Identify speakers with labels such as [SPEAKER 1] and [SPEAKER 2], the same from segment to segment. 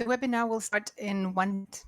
[SPEAKER 1] The webinar will start in 1 minute.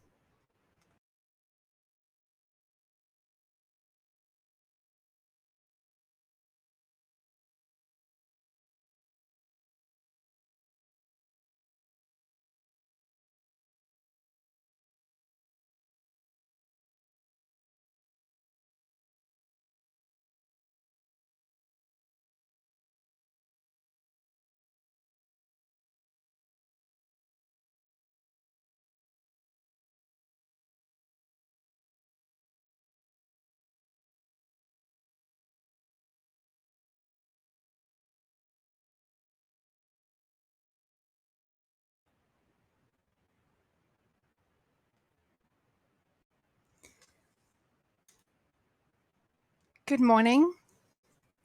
[SPEAKER 1] Good morning,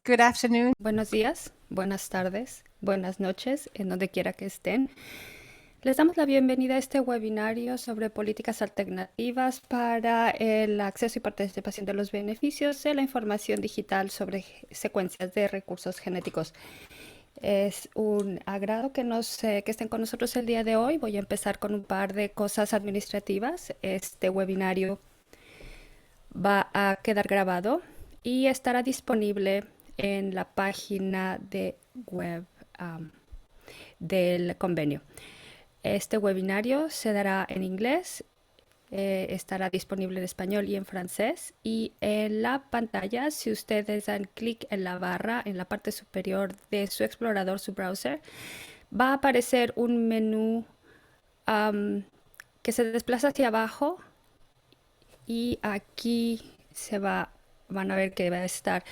[SPEAKER 1] good afternoon.
[SPEAKER 2] Buenos días, buenas tardes, buenas noches, en donde quiera que estén. Les damos la bienvenida a este webinario sobre políticas alternativas para el acceso y participación de los beneficios de la información digital sobre secuencias de recursos genéticos. Es un agrado que estén con nosotros el día de hoy. Voy a empezar con un par de cosas administrativas. Este webinario va a quedar grabado y estará disponible en la página de web del convenio. Este webinario se dará en inglés, estará disponible en español y en francés. Y en la pantalla, si ustedes dan clic en la barra en la parte superior de su explorador, su browser, va a aparecer un menú que se desplaza hacia abajo y aquí van a ver que va a estar,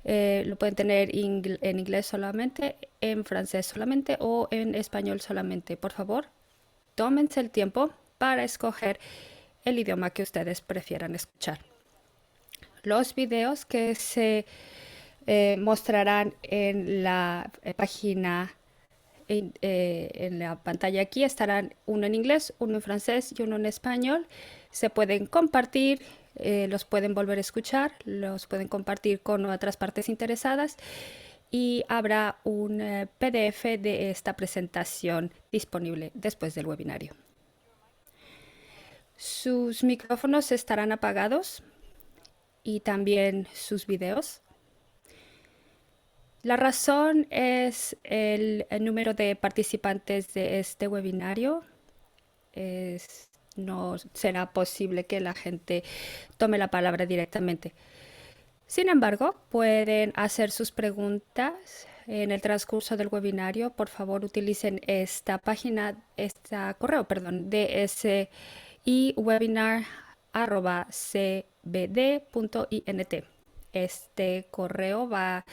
[SPEAKER 2] lo pueden tener en inglés solamente, en francés solamente o en español solamente. Por favor, tómense el tiempo para escoger el idioma que ustedes prefieran escuchar. Los videos que se mostrarán en la página, en la pantalla aquí, estarán uno en inglés, uno en francés y uno en español. Se pueden compartir, los pueden volver a escuchar, los pueden compartir con otras partes interesadas y habrá un PDF de esta presentación disponible después del webinario. Sus micrófonos estarán apagados y también sus videos. La razón es el número de participantes de este webinario. No será posible que la gente tome la palabra directamente. Sin embargo, pueden hacer sus preguntas en el transcurso del webinario. Por favor, utilicen esta página, correo, perdón, dsiwebinar@cbd.int. Este correo va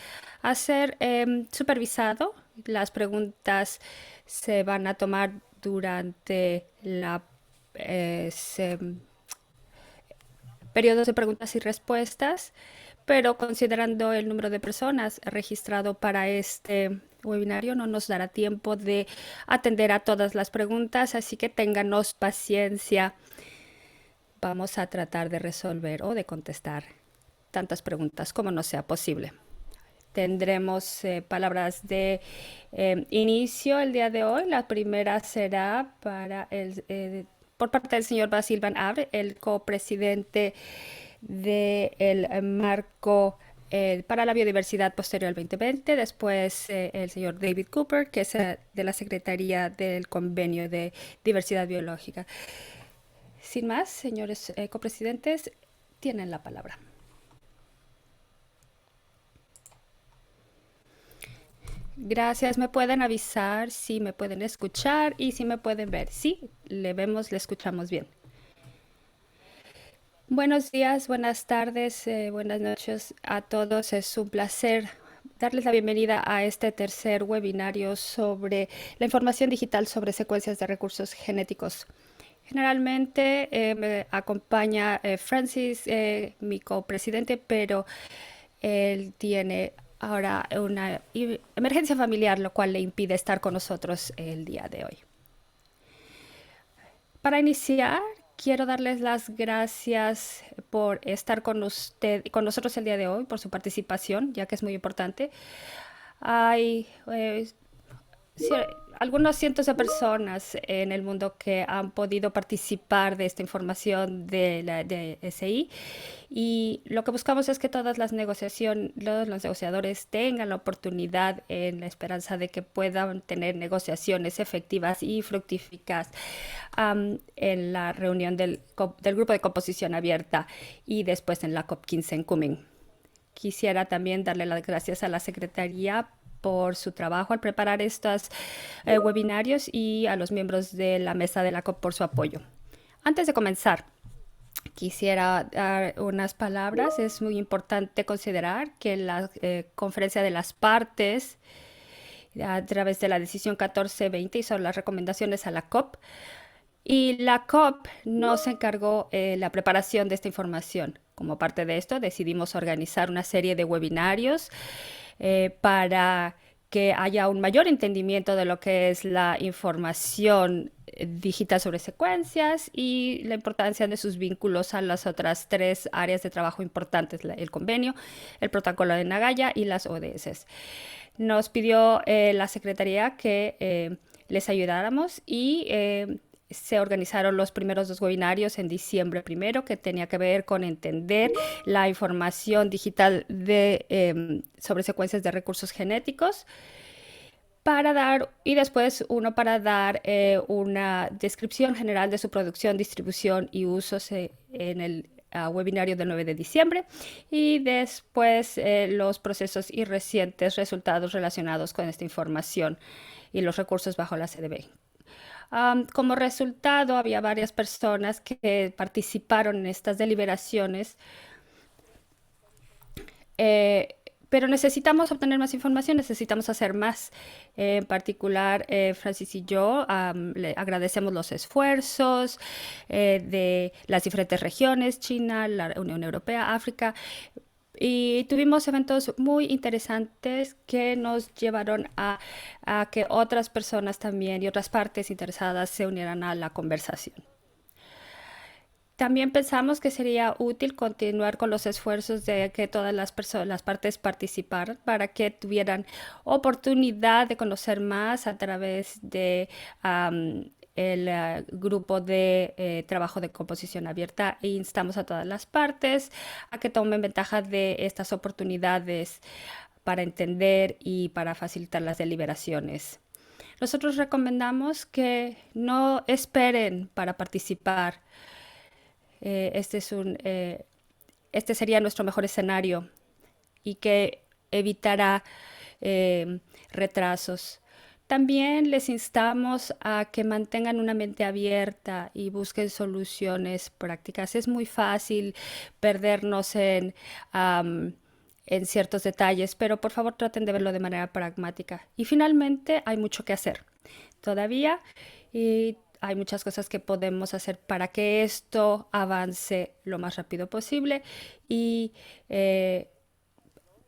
[SPEAKER 2] a ser supervisado. Las preguntas se van a tomar durante periodos de preguntas y respuestas, pero considerando el número de personas registrado para este webinario, no nos dará tiempo de atender a todas las preguntas, así que ténganos paciencia. Vamos a tratar de resolver o de contestar tantas preguntas como nos sea posible. Tendremos palabras de inicio el día de hoy. La primera será por parte del señor Basil Van Abre, el copresidente del marco para la biodiversidad posterior al 2020. Después el señor David Cooper, que es de la Secretaría del Convenio de Diversidad Biológica. Sin más, señores copresidentes, tienen la palabra. Gracias. ¿Me pueden avisar si me pueden escuchar y si me pueden ver? Sí, le vemos, le escuchamos bien. Buenos días, buenas tardes, buenas noches a todos. Es un placer darles la bienvenida a este tercer webinario sobre la información digital sobre secuencias de recursos genéticos. Generalmente me acompaña Francis, mi copresidente, pero él tiene ahora una emergencia familiar, lo cual le impide estar con nosotros el día de hoy. Para iniciar, quiero darles las gracias por estar con nosotros el día de hoy, por su participación, ya que es muy importante. algunos cientos de personas en el mundo que han podido participar de esta información de SI, y lo que buscamos es que todas las los negociadores tengan la oportunidad en la esperanza de que puedan tener negociaciones efectivas y fructíferas en la reunión del grupo de composición abierta y después en la COP15 en Kunming. Quisiera también darle las gracias a la Secretaría por su trabajo al preparar estos webinarios y a los miembros de la mesa de la COP por su apoyo. Antes de comenzar, quisiera dar unas palabras. Es muy importante considerar que la conferencia de las partes, a través de la decisión 1420, hizo las recomendaciones a la COP, y la COP nos encargó la preparación de esta información. Como parte de esto, decidimos organizar una serie de webinarios para que haya un mayor entendimiento de lo que es la información digital sobre secuencias y la importancia de sus vínculos a las otras 3 áreas de trabajo importantes: el convenio, el protocolo de Nagoya y las ODS. Nos pidió la Secretaría que les ayudáramos, y se organizaron los primeros 2 webinarios en diciembre primero, que tenía que ver con entender la información digital sobre secuencias de recursos genéticos, y después uno para dar una descripción general de su producción, distribución y usos en el webinario del 9 de diciembre, y después los procesos y recientes resultados relacionados con esta información y los recursos bajo la CDB. Como resultado, había varias personas que participaron en estas deliberaciones, pero necesitamos obtener más información, necesitamos hacer más. En particular, Francis y yo le agradecemos los esfuerzos de las diferentes regiones: China, la Unión Europea, África. Y tuvimos eventos muy interesantes que nos llevaron a que otras personas también y otras partes interesadas se unieran a la conversación. También pensamos que sería útil continuar con los esfuerzos de que todas las partes participaran, para que tuvieran oportunidad de conocer más a través de el grupo de trabajo de composición abierta, e instamos a todas las partes a que tomen ventaja de estas oportunidades para entender y para facilitar las deliberaciones. Nosotros recomendamos que no esperen para participar. Este sería nuestro mejor escenario, y que evitará retrasos. También les instamos a que mantengan una mente abierta y busquen soluciones prácticas. Es muy fácil perdernos en ciertos detalles, pero por favor traten de verlo de manera pragmática. Y finalmente, hay mucho que hacer todavía, y hay muchas cosas que podemos hacer para que esto avance lo más rápido posible, y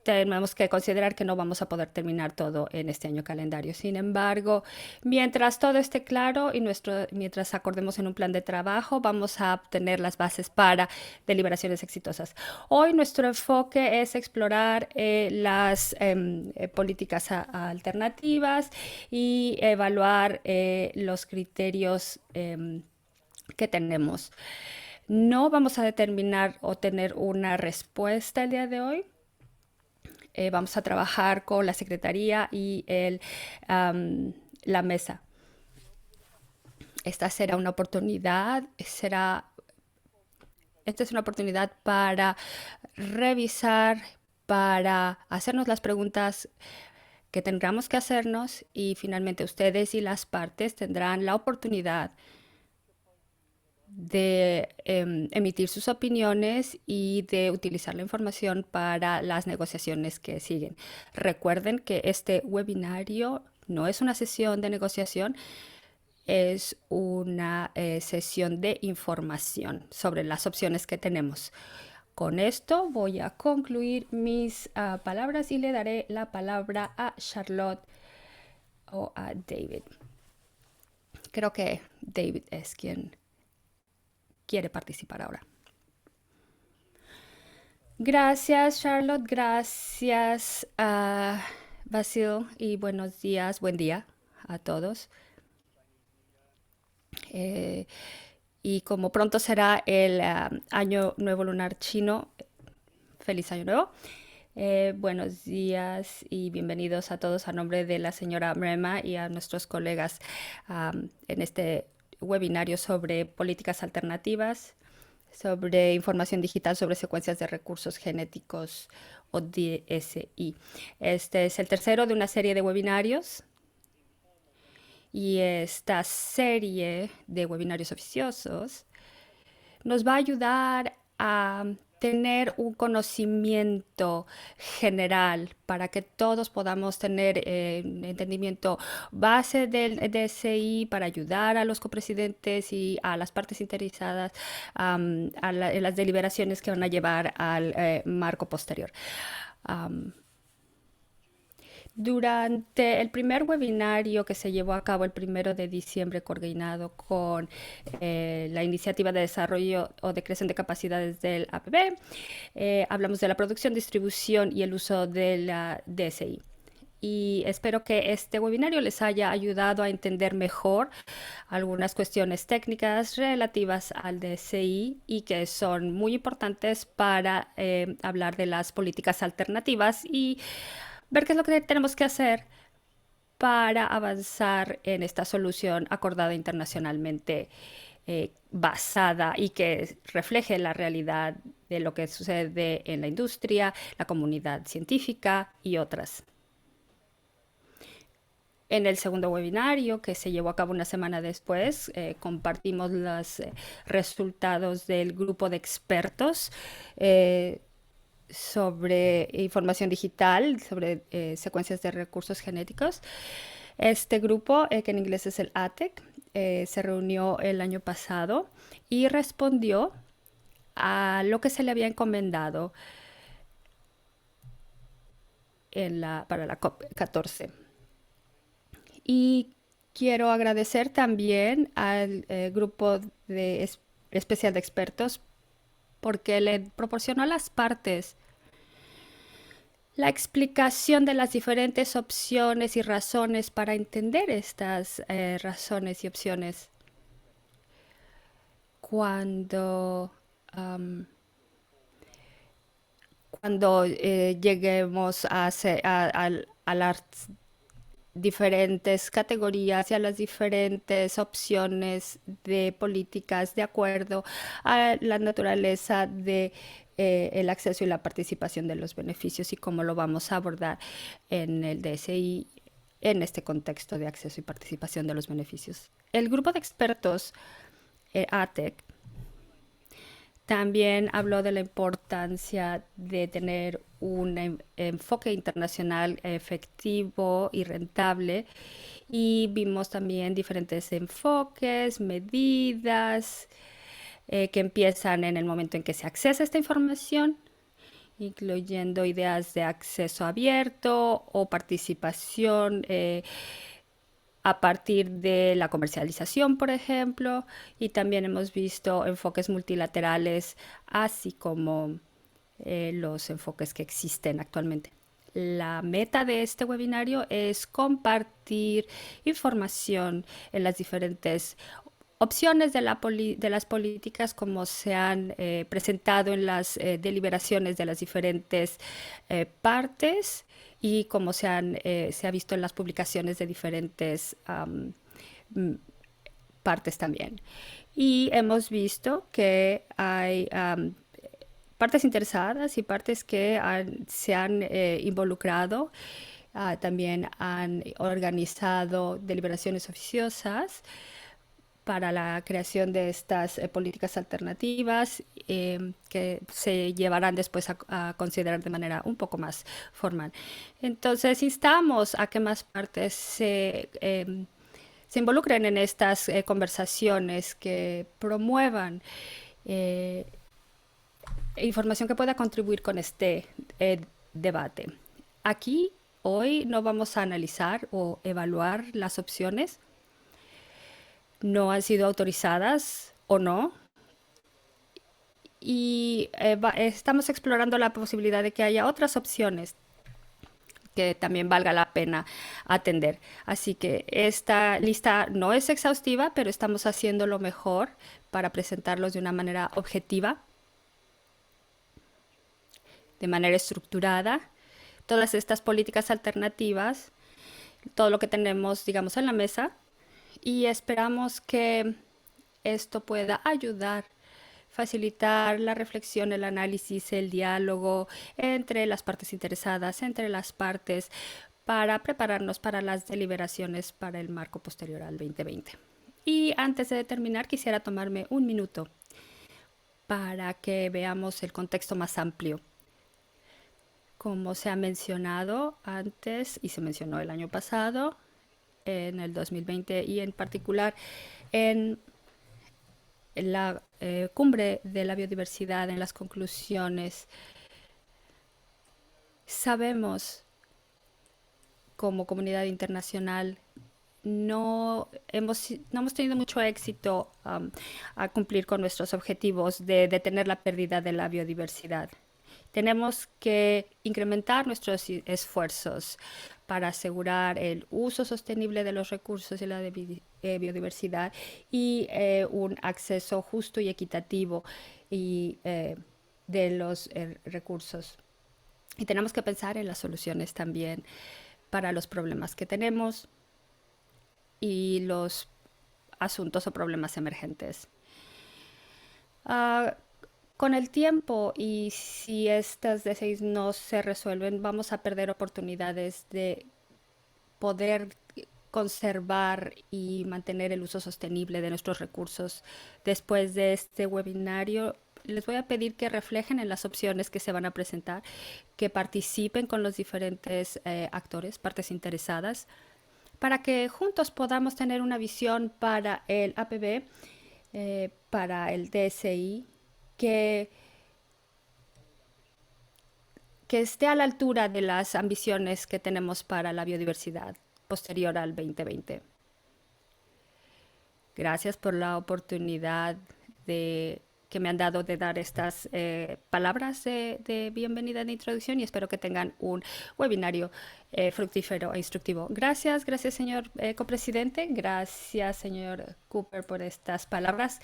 [SPEAKER 2] tenemos que considerar que no vamos a poder terminar todo en este año calendario. Sin embargo, mientras todo esté claro y mientras acordemos en un plan de trabajo, vamos a obtener las bases para deliberaciones exitosas. Hoy nuestro enfoque es explorar las políticas alternativas y evaluar los criterios que tenemos. No vamos a determinar o tener una respuesta el día de hoy. Vamos a trabajar con la Secretaría y la mesa. Esta será una oportunidad, esta es una oportunidad para revisar, para hacernos las preguntas que tendremos que hacernos, y finalmente ustedes y las partes tendrán la oportunidad de emitir sus opiniones y de utilizar la información para las negociaciones que siguen. Recuerden que este webinario no es una sesión de negociación, es una sesión de información sobre las opciones que tenemos. Con esto voy a concluir mis palabras, y le daré la palabra a Charlotte o a David. Creo que David es quien quiere participar ahora. Gracias, Charlotte. Gracias, Basil. Y buenos días, buen día a todos. Y como pronto será el Año Nuevo Lunar Chino, feliz Año Nuevo. Buenos días y bienvenidos a todos a nombre de la señora Mrema y a nuestros colegas en este webinario sobre políticas alternativas, sobre información digital sobre secuencias de recursos genéticos o DSI. Este es el tercero de una serie de webinarios y esta serie de webinarios oficiosos nos va a ayudar a tener un conocimiento general para que todos podamos tener entendimiento base del DSI para ayudar a los copresidentes y a las partes interesadas en las deliberaciones que van a llevar al marco posterior. Durante el primer webinario que se llevó a cabo el 1 de diciembre, coordinado con la Iniciativa de Desarrollo o de Creación de Capacidades del APB, hablamos de la producción, distribución y el uso de la DSI. Y espero que este webinario les haya ayudado a entender mejor algunas cuestiones técnicas relativas al DSI y que son muy importantes para hablar de las políticas alternativas y ver qué es lo que tenemos que hacer para avanzar en esta solución acordada internacionalmente, basada y que refleje la realidad de lo que sucede en la industria, la comunidad científica y otras. En el segundo webinario, que se llevó a cabo una semana después, compartimos los resultados del grupo de expertos sobre información digital, sobre secuencias de recursos genéticos. Este grupo, que en inglés es el ATEC, se reunió el año pasado y respondió a lo que se le había encomendado para la COP14. Y quiero agradecer también al grupo especial de expertos porque le proporcionó a las partes la explicación de las diferentes opciones y razones para entender estas razones y opciones. Cuando lleguemos a las diferentes categorías y a las diferentes opciones de políticas de acuerdo a la naturaleza de el acceso y la participación de los beneficios y cómo lo vamos a abordar en el DSI en este contexto de acceso y participación de los beneficios. El grupo de expertos ATEC también habló de la importancia de tener un enfoque internacional efectivo y rentable y vimos también diferentes enfoques, medidas que empiezan en el momento en que se accesa esta información, incluyendo ideas de acceso abierto o participación a partir de la comercialización, por ejemplo, y también hemos visto enfoques multilaterales, así como los enfoques que existen actualmente. La meta de este webinario es compartir información en las diferentes opciones de las políticas como se han presentado en las deliberaciones de las diferentes partes y como se ha visto en las publicaciones de diferentes partes también. Y hemos visto que hay partes interesadas y partes que se han involucrado. También han organizado deliberaciones oficiosas para la creación de estas políticas alternativas que se llevarán después a considerar de manera un poco más formal. Entonces, instamos a que más partes se involucren en estas conversaciones, que promuevan información que pueda contribuir con este debate. Aquí, hoy, no vamos a analizar o evaluar las opciones. No han sido autorizadas o no. Y estamos explorando la posibilidad de que haya otras opciones que también valga la pena atender. Así que esta lista no es exhaustiva, pero estamos haciendo lo mejor para presentarlos de una manera objetiva, de manera estructurada. Todas estas políticas alternativas, todo lo que tenemos, digamos, en la mesa, y esperamos que esto pueda ayudar, facilitar la reflexión, el análisis, el diálogo entre las partes interesadas, entre las partes, para prepararnos para las deliberaciones para el marco posterior al 2020. Y antes de terminar, quisiera tomarme un minuto para que veamos el contexto más amplio. Como se ha mencionado antes y se mencionó el año pasado, en el 2020 y en particular en la cumbre de la biodiversidad, en las conclusiones, sabemos como comunidad internacional no hemos tenido mucho éxito a cumplir con nuestros objetivos de detener la pérdida de la biodiversidad. Tenemos que incrementar nuestros esfuerzos para asegurar el uso sostenible de los recursos y la biodiversidad y un acceso justo y equitativo de los recursos. Y tenemos que pensar en las soluciones también para los problemas que tenemos y los asuntos o problemas emergentes. Con el tiempo, y si estas de 6 no se resuelven, vamos a perder oportunidades de poder conservar y mantener el uso sostenible de nuestros recursos. Después de este webinario, les voy a pedir que reflejen en las opciones que se van a presentar, que participen con los diferentes actores, partes interesadas, para que juntos podamos tener una visión para el APB, para el DSI, que esté a la altura de las ambiciones que tenemos para la biodiversidad posterior al 2020. Gracias por la oportunidad que me han dado de dar estas palabras de bienvenida de introducción, y espero que tengan un webinario fructífero e instructivo. Gracias señor copresidente. Gracias, señor Cooper, por estas palabras.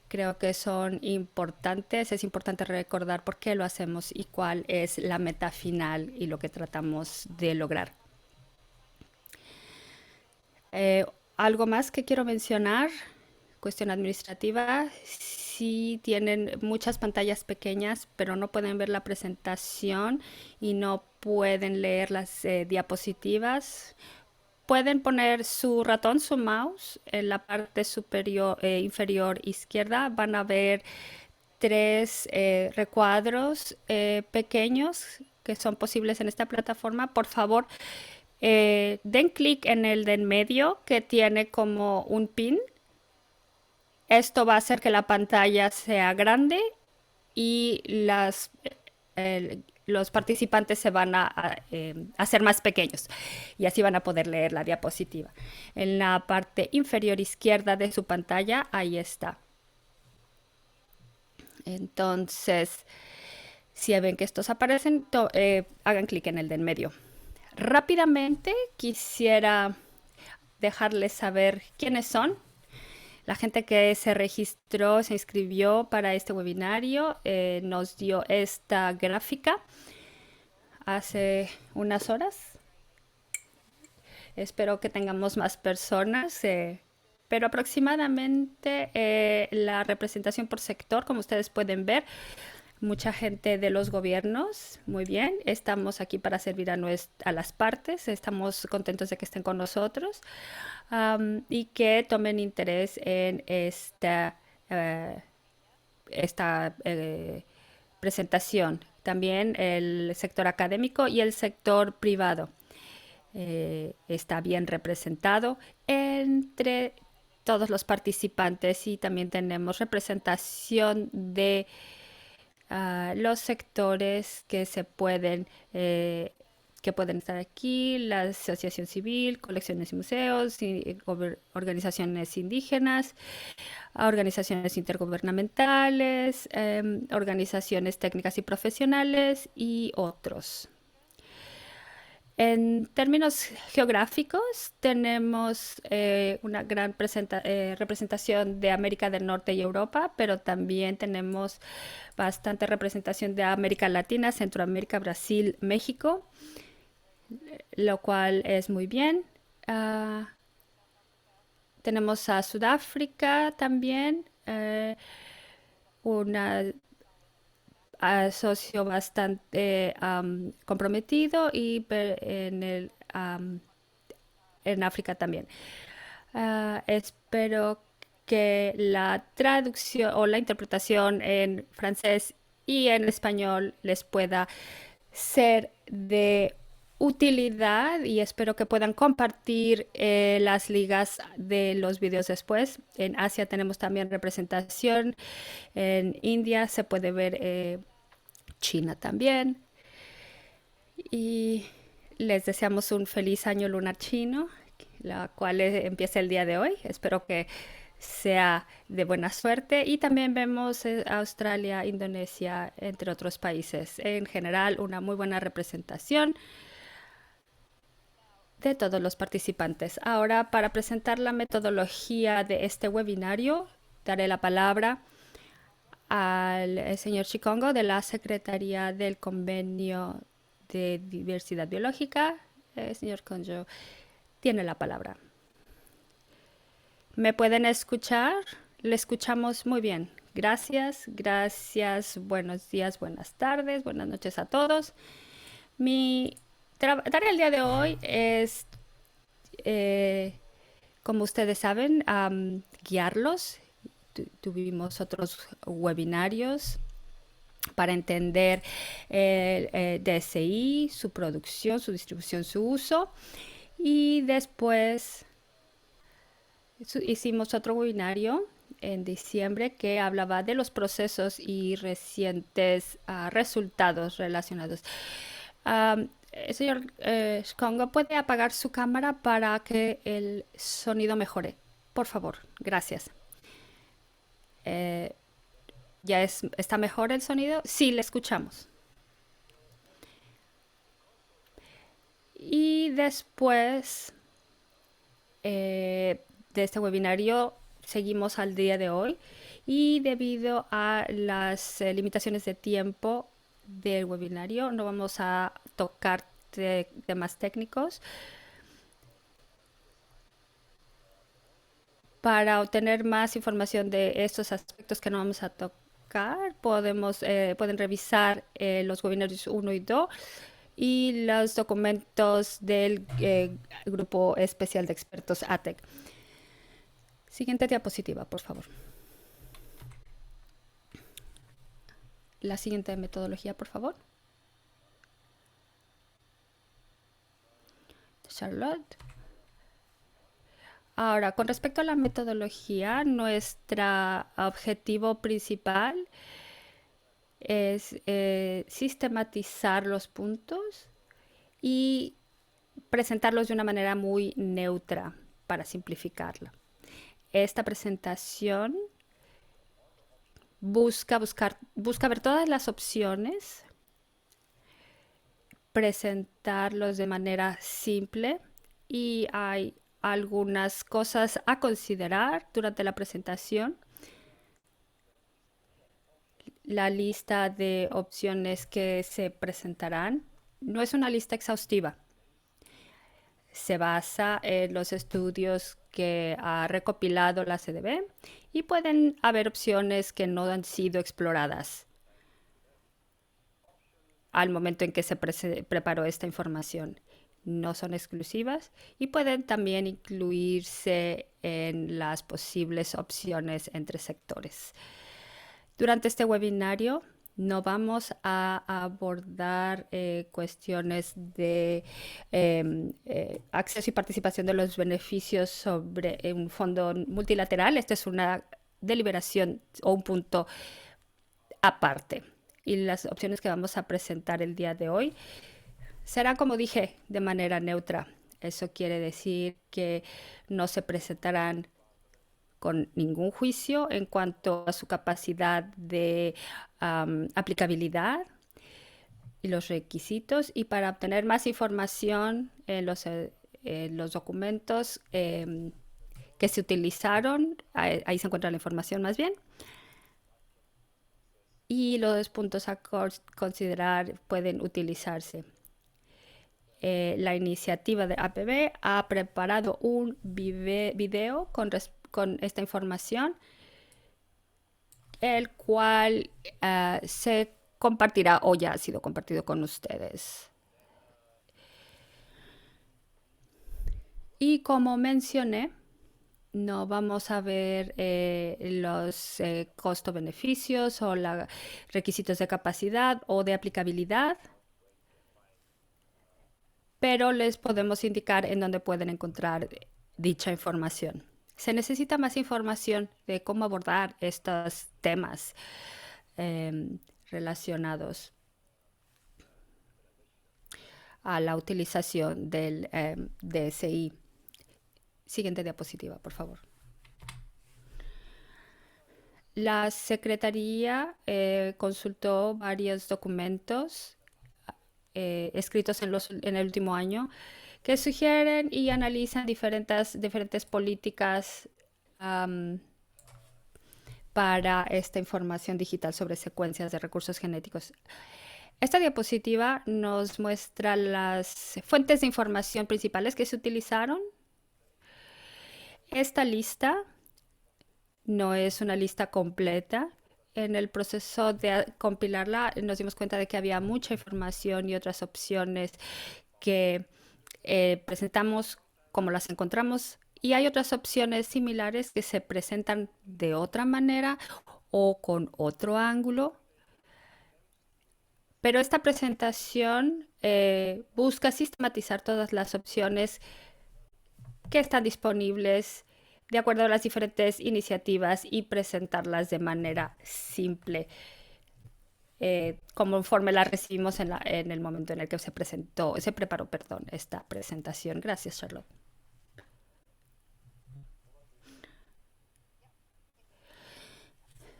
[SPEAKER 2] Creo que son importantes. Es importante recordar por qué lo hacemos y cuál es la meta final y lo que tratamos de lograr. Algo más que quiero mencionar, cuestión administrativa. Si tienen muchas pantallas pequeñas, pero no pueden ver la presentación y no pueden leer las diapositivas, pueden poner su ratón, su mouse, en la parte superior, inferior izquierda. Van a ver 3 recuadros pequeños que son posibles en esta plataforma. Por favor, den clic en el de en medio, que tiene como un pin. Esto va a hacer que la pantalla sea grande y los participantes se van a hacer más pequeños, y así van a poder leer la diapositiva. En la parte inferior izquierda de su pantalla, ahí está. Entonces, si ven que estos aparecen, hagan clic en el de en medio. Rápidamente quisiera dejarles saber quiénes son. La gente que se registró, se inscribió para este webinario, nos dio esta gráfica hace unas horas. Espero que tengamos más personas, pero aproximadamente la representación por sector, como ustedes pueden ver, mucha gente de los gobiernos. Muy bien, estamos aquí para servir a las partes. Estamos contentos de que estén con nosotros y que tomen interés en esta presentación. También el sector académico y el sector privado está bien representado entre todos los participantes, y también tenemos representación de los sectores que pueden estar aquí: la asociación civil, colecciones y museos, organizaciones indígenas, organizaciones intergubernamentales, organizaciones técnicas y profesionales y otros. En términos geográficos, tenemos una gran representación de América del Norte y Europa, pero también tenemos bastante representación de América Latina, Centroamérica, Brasil, México, lo cual es muy bien. Ah, tenemos a Sudáfrica también, una socio bastante comprometido y en África también. Espero que la traducción o la interpretación en francés y en español les pueda ser de utilidad y espero que puedan compartir las ligas de los videos después. En Asia tenemos también representación, en India se puede ver China también. Y les deseamos un feliz año lunar chino, la cual empieza el día de hoy. Espero que sea de buena suerte. Y también vemos Australia, Indonesia, entre otros países. En general, una muy buena representación de todos los participantes. Ahora, para presentar la metodología de este webinario, daré la palabra al señor Chikongo de la Secretaría del Convenio de Diversidad Biológica. Señor Conjo, tiene la palabra. ¿Me pueden escuchar? Le escuchamos muy bien. Gracias, gracias. Buenos días, buenas tardes, buenas noches a todos. Mi tarea el día de hoy es, como ustedes saben, guiarlos. Tuvimos otros webinarios para entender el DSI, su producción, su distribución, su uso. Y después hicimos otro webinario en diciembre que hablaba de los procesos y recientes resultados relacionados. Señor Congo, ¿puede apagar su cámara para que el sonido mejore? Por favor, gracias. ¿Ya está mejor el sonido? Sí, le escuchamos. Y después de este webinario seguimos al día de hoy y debido a las limitaciones de tiempo del webinario no vamos a tocar temas técnicos. Para obtener más información de estos aspectos que no vamos a tocar, pueden revisar los webinarios 1 y 2 y los documentos del Grupo Especial de Expertos ATEC. Siguiente diapositiva, por favor. La siguiente metodología, por favor. Charlotte. Ahora, con respecto a la metodología, nuestro objetivo principal es sistematizar los puntos y presentarlos de una manera muy neutra para simplificarlo. Esta presentación busca ver todas las opciones, presentarlos de manera simple y hay algunas cosas a considerar durante la presentación. La lista de opciones que se presentarán no es una lista exhaustiva. Se basa en los estudios que ha recopilado la CDB y pueden haber opciones que no han sido exploradas al momento en que se preparó esta información. No son exclusivas y pueden también incluirse en las posibles opciones entre sectores. Durante este webinario no vamos a abordar cuestiones de acceso y participación de los beneficios sobre un fondo multilateral. Esta es una deliberación o un punto aparte. Y las opciones que vamos a presentar el día de hoy serán, como dije, de manera neutra. Eso quiere decir que no se presentarán con ningún juicio en cuanto a su capacidad de aplicabilidad y los requisitos. Y para obtener más información en los documentos que se utilizaron, ahí se encuentra la información más bien. Y los puntos a considerar pueden utilizarse. La iniciativa de APB ha preparado un video con esta información, el cual se compartirá o ya ha sido compartido con ustedes. Y como mencioné, no vamos a ver los costo-beneficios o los requisitos de capacidad o de aplicabilidad, pero les podemos indicar en dónde pueden encontrar dicha información. Se necesita más información de cómo abordar estos temas relacionados a la utilización del DSI. Siguiente diapositiva, por favor. La Secretaría consultó varios documentos escritos en el último año que sugieren y analizan diferentes políticas para esta información digital sobre secuencias de recursos genéticos. Esta diapositiva nos muestra las fuentes de información principales que se utilizaron. Esta lista no es una lista completa. En el proceso de compilarla nos dimos cuenta de que había mucha información y otras opciones que presentamos como las encontramos, y hay otras opciones similares que se presentan de otra manera o con otro ángulo. Pero esta presentación busca sistematizar todas las opciones que están disponibles de acuerdo a las diferentes iniciativas y presentarlas de manera simple, conforme las recibimos en el momento en el que se preparó, esta presentación. Gracias, Charlotte.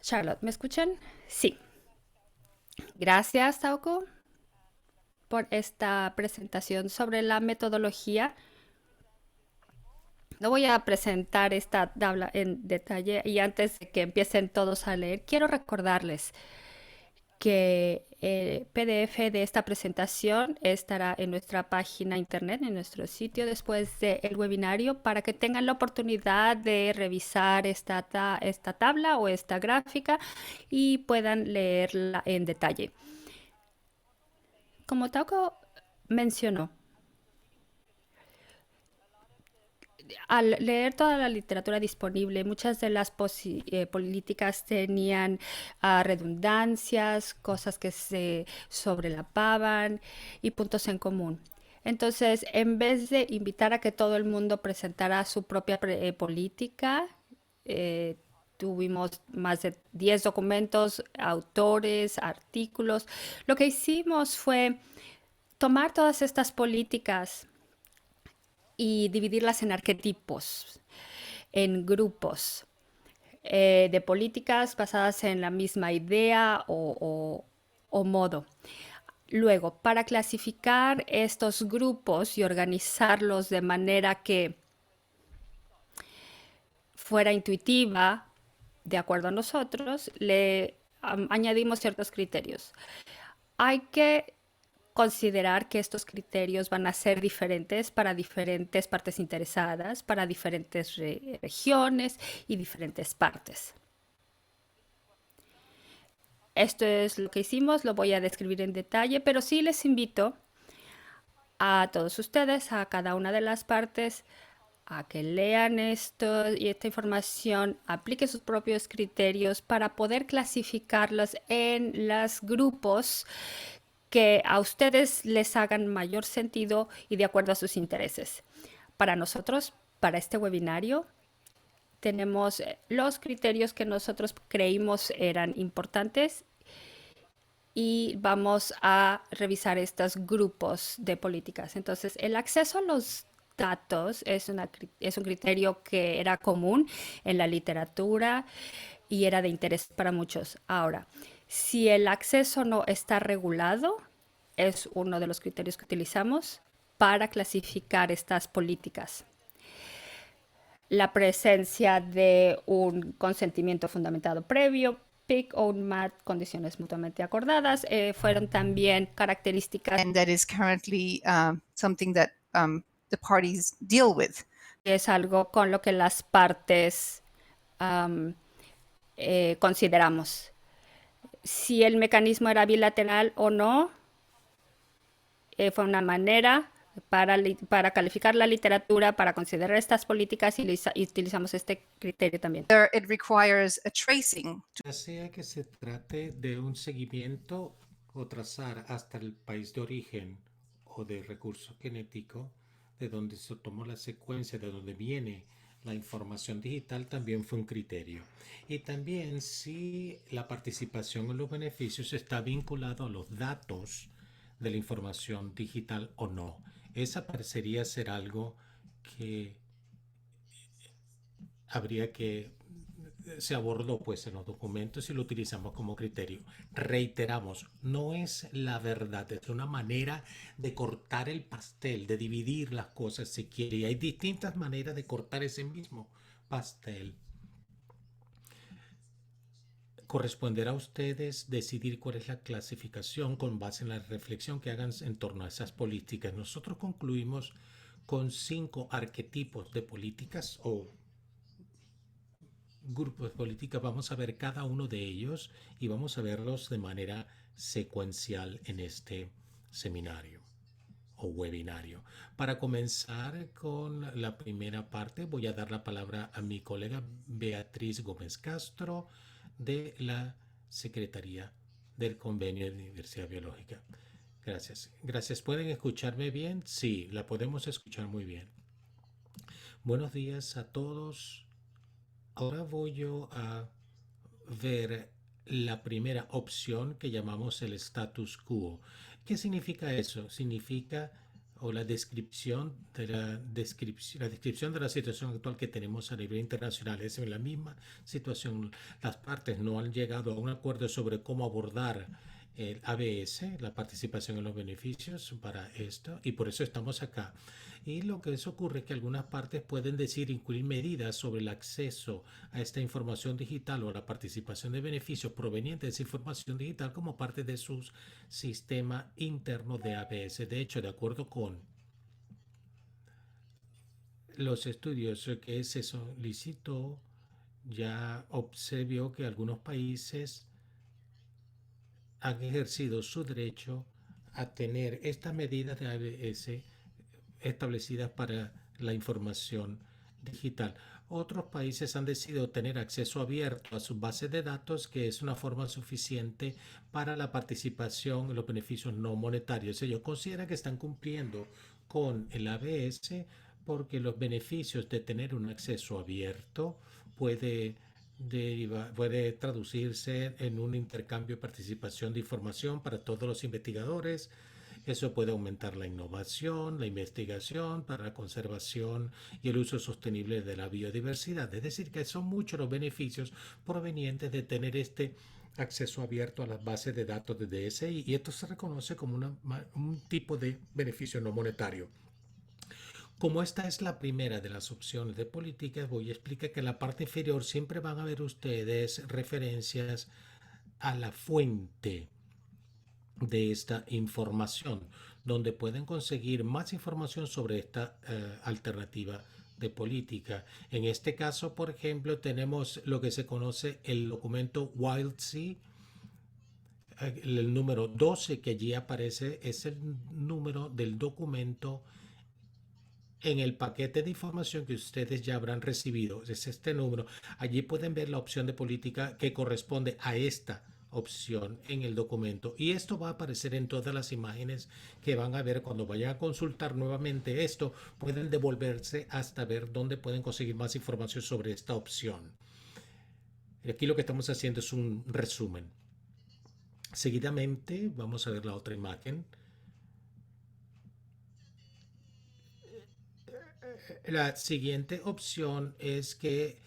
[SPEAKER 2] Charlotte, ¿me escuchan? Sí. Gracias, Tauco, por esta presentación sobre la metodología. No voy a presentar esta tabla en detalle, y antes de que empiecen todos a leer, quiero recordarles que el PDF de esta presentación estará en nuestra página internet, en nuestro sitio, después del webinario, para que tengan la oportunidad de revisar esta tabla o esta gráfica y puedan leerla en detalle. Como Tauco mencionó, al leer toda la literatura disponible, muchas de las políticas tenían redundancias, cosas que se sobrelapaban y puntos en común. Entonces, en vez de invitar a que todo el mundo presentara su propia política, tuvimos más de 10 documentos, autores, artículos. Lo que hicimos fue tomar todas estas políticas y dividirlas en arquetipos, en grupos de políticas basadas en la misma idea o modo. Luego, para clasificar estos grupos y organizarlos de manera que fuera intuitiva, de acuerdo a nosotros, le añadimos ciertos criterios. Hay que considerar que estos criterios van a ser diferentes para diferentes partes interesadas, para diferentes regiones y diferentes partes. Esto es lo que hicimos, lo voy a describir en detalle, pero sí les invito a todos ustedes, a cada una de las partes, a que lean esto y esta información, apliquen sus propios criterios para poder clasificarlos en los grupos que a ustedes les hagan mayor sentido y de acuerdo a sus intereses. Para nosotros, para este webinario, tenemos los criterios que nosotros creímos eran importantes y vamos a revisar estos grupos de políticas. Entonces, el acceso a los datos es un criterio que era común en la literatura y era de interés para muchos. Ahora, si el acceso no está regulado, es uno de los criterios que utilizamos para clasificar estas políticas. La presencia de un consentimiento fundamentado previo, PIC o un MAT, condiciones mutuamente acordadas, fueron también características
[SPEAKER 1] And that is currently something that the parties deal with.
[SPEAKER 2] es algo con lo que las partes consideramos. Si el mecanismo era bilateral o no, fue una manera para calificar la literatura, para considerar estas políticas y utilizamos este criterio también.
[SPEAKER 1] It requires a tracing.
[SPEAKER 3] Ya sea que se trate de un seguimiento o trazar hasta el país de origen o de recurso genético, de donde se tomó la secuencia, de donde viene la información digital, también fue un criterio. Y también si la participación en los beneficios está vinculado a los datos de la información digital o no. Esa parecería ser algo que habría que se abordó pues en los documentos y lo utilizamos como criterio. Reiteramos, no es la verdad, es una manera de cortar el pastel, de dividir las cosas si quiere. Y hay distintas maneras de cortar ese mismo pastel. Corresponderá a ustedes decidir cuál es la clasificación con base en la reflexión que hagan en torno a esas políticas. Nosotros concluimos con 5 arquetipos de políticas o grupos de política. Vamos a ver cada uno de ellos y vamos a verlos de manera secuencial en este seminario o webinario. Para comenzar con la primera parte, voy a dar la palabra a mi colega Beatriz Gómez Castro de la Secretaría del Convenio de Diversidad Biológica. Gracias. Gracias. ¿Pueden escucharme bien? Sí, la podemos escuchar muy bien. Buenos días a todos. Ahora voy yo a ver la primera opción que llamamos el status quo. ¿Qué significa eso? Significa la descripción de la situación actual que tenemos a nivel internacional. Es en la misma situación. Las partes no han llegado a un acuerdo sobre cómo abordar el ABS, la participación en los beneficios para esto, y por eso estamos acá. Y lo que ocurre es que algunas partes pueden decir incluir medidas sobre el acceso a esta información digital o a la participación de beneficios provenientes de esa información digital como parte de su sistema interno de ABS. De hecho, de acuerdo con los estudios que se solicitó, ya observó que algunos países han ejercido su derecho a tener estas medidas de ABS establecidas para la información digital. Otros países han decidido tener acceso abierto a sus bases de datos, que es una forma suficiente para la participación en los beneficios no monetarios. Ellos consideran que están cumpliendo con el ABS porque los beneficios de tener un acceso abierto puede traducirse en un intercambio de participación de información para todos los investigadores. Eso puede aumentar la innovación, la investigación para la conservación y el uso sostenible de la biodiversidad. Es decir, que son muchos los beneficios provenientes de tener este acceso abierto a las bases de datos de DSI, y esto se reconoce como un tipo de beneficio no monetario. Como esta es la primera de las opciones de políticas, voy a explicar que en la parte inferior siempre van a ver ustedes referencias a la fuente de esta información, donde pueden conseguir más información sobre esta alternativa de política. En este caso, por ejemplo, tenemos lo que se conoce el documento WildSea. El número 12 que allí aparece es el número del documento en el paquete de información que ustedes ya habrán recibido. Es este número. Allí pueden ver la opción de política que corresponde a esta opción en el documento, y esto va a aparecer en todas las imágenes que van a ver cuando vayan a consultar nuevamente esto. Pueden devolverse hasta ver dónde pueden conseguir más información sobre esta opción. Aquí lo que estamos haciendo es un resumen. Seguidamente vamos a ver la otra imagen. La siguiente opción es que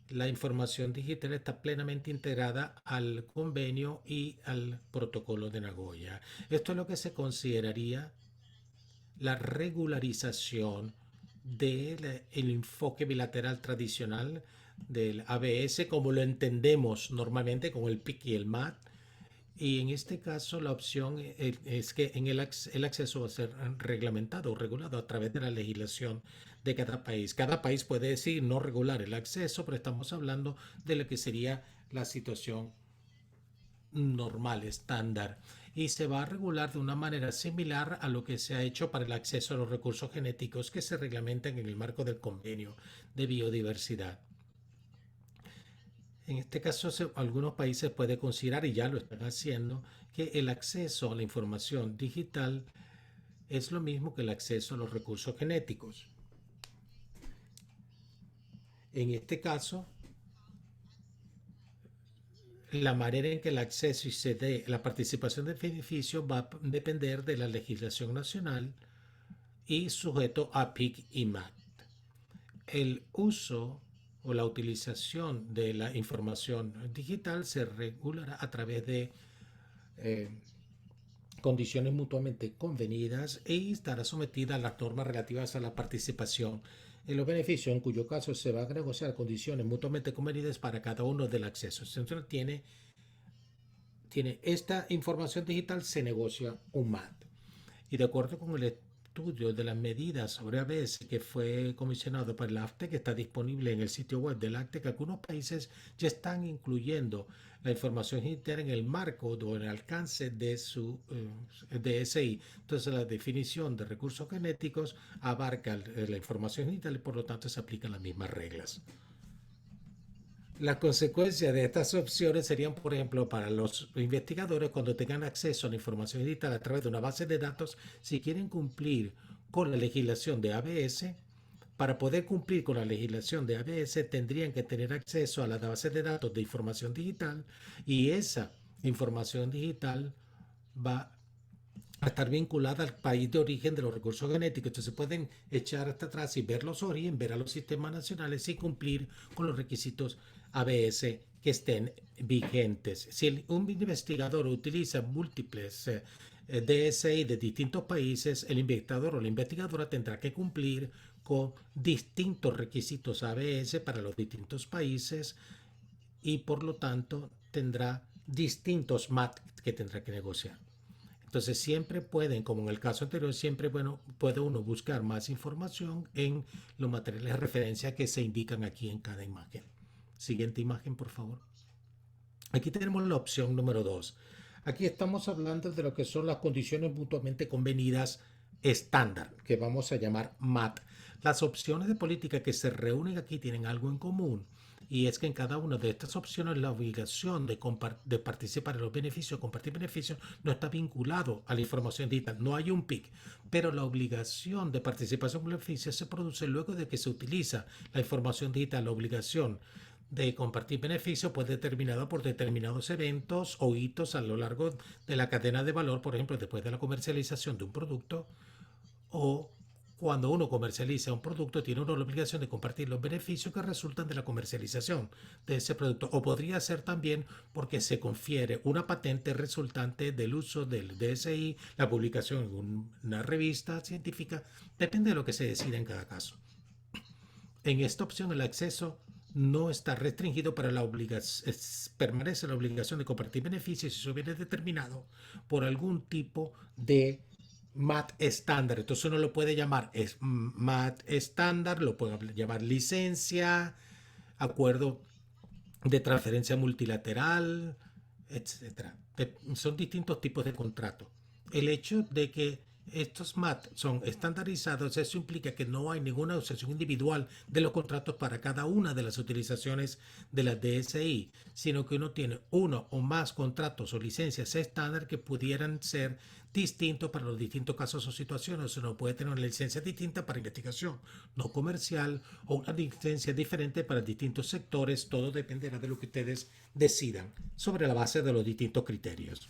[SPEAKER 3] la información digital está plenamente integrada al convenio y al protocolo de Nagoya. Esto es lo que se consideraría la regularización del enfoque bilateral tradicional del ABS, como lo entendemos normalmente con el PIC y el MAT. Y en este caso la opción es que el acceso va a ser reglamentado o regulado a través de la legislación de cada país. Cada país puede decir no regular el acceso, pero estamos hablando de lo que sería la situación normal, estándar, y se va a regular de una manera similar a lo que se ha hecho para el acceso a los recursos genéticos que se reglamentan en el marco del Convenio de Biodiversidad. En este caso, algunos países pueden considerar, y ya lo están haciendo, que el acceso a la información digital es lo mismo que el acceso a los recursos genéticos. En este caso, la manera en que el acceso y se dé la participación del beneficio va a depender de la legislación nacional y sujeto a PIC y MAT. El uso o la utilización de la información digital se regulará a través de condiciones mutuamente convenidas y estará sometida a las normas relativas a la participación en los beneficios, en cuyo caso se van a negociar condiciones mutuamente convenidas para cada uno del acceso. Entonces tiene esta información digital, se negocia un MAT. Y de acuerdo con el estudio de las medidas sobre ABS que fue comisionado para el AFTE, que está disponible en el sitio web del ACTE, que algunos países ya están incluyendo la información digital en el marco o en el alcance de su DSI. Entonces la definición de recursos genéticos abarca la información digital y por lo tanto se aplican las mismas reglas. Las consecuencias de estas opciones serían, por ejemplo, para los investigadores cuando tengan acceso a la información digital a través de una base de datos, si quieren cumplir con la legislación de ABS, para poder cumplir con la legislación de ABS tendrían que tener acceso a la base de datos de información digital y esa información digital va a estar vinculada al país de origen de los recursos genéticos. Entonces pueden echar hasta atrás y ver los orígenes, ver a los sistemas nacionales y cumplir con los requisitos ABS que estén vigentes. Si un investigador utiliza múltiples DSI de distintos países, el investigador o la investigadora tendrá que cumplir con distintos requisitos ABS para los distintos países y por lo tanto tendrá distintos MAT que tendrá que negociar. Entonces siempre pueden, como en el caso anterior, siempre puede uno buscar más información en los materiales de referencia que se indican aquí en cada imagen. Siguiente imagen, por favor. Aquí tenemos la opción número 2. Aquí estamos hablando de lo que son las condiciones mutuamente convenidas estándar, que vamos a llamar MAT. Las opciones de política que se reúnen aquí tienen algo en común. Y es que en cada una de estas opciones la obligación de participar en los beneficios, compartir beneficios, no está vinculado a la información digital. No hay un PIC, pero la obligación de participación en beneficios se produce luego de que se utiliza la información digital. La obligación de compartir beneficios puede ser determinada por determinados eventos o hitos a lo largo de la cadena de valor, por ejemplo, después de la comercialización de un producto o cuando uno comercializa un producto, tiene uno la obligación de compartir los beneficios que resultan de la comercialización de ese producto. O podría ser también porque se confiere una patente resultante del uso del DSI, la publicación en una revista científica. Depende de lo que se decida en cada caso. En esta opción, el acceso no está restringido para la obligación, permanece la obligación de compartir beneficios si eso viene determinado por algún tipo de MAT estándar. Entonces uno lo puede llamar MAT estándar, lo puede llamar licencia, acuerdo de transferencia multilateral, etcétera. Son distintos tipos de contrato. El hecho de que estos MAT son estandarizados, eso implica que no hay ninguna asociación individual de los contratos para cada una de las utilizaciones de la DSI, sino que uno tiene uno o más contratos o licencias estándar que pudieran ser distintos para los distintos casos o situaciones. Uno puede tener una licencia distinta para investigación no comercial o una licencia diferente para distintos sectores. Todo dependerá de lo que ustedes decidan sobre la base de los distintos criterios.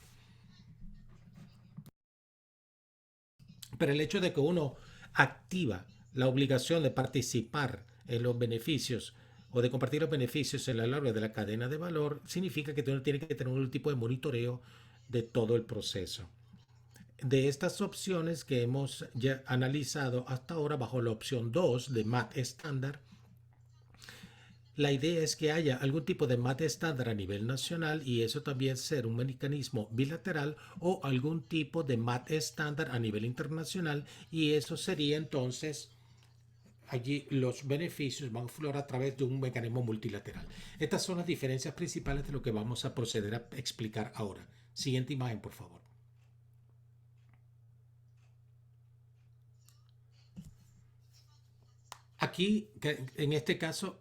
[SPEAKER 3] Pero el hecho de que uno activa la obligación de participar en los beneficios o de compartir los beneficios en la largo de la cadena de valor, significa que uno tiene que tener un tipo de monitoreo de todo el proceso. De estas opciones que hemos ya analizado hasta ahora bajo la opción 2 de MAT estándar, la idea es que haya algún tipo de MAT estándar a nivel nacional y eso también ser un mecanismo bilateral o algún tipo de MAT estándar a nivel internacional y eso sería entonces allí los beneficios van a fluir a través de un mecanismo multilateral. Estas son las diferencias principales de lo que vamos a proceder a explicar ahora. Siguiente imagen, por favor. Aquí, en este caso,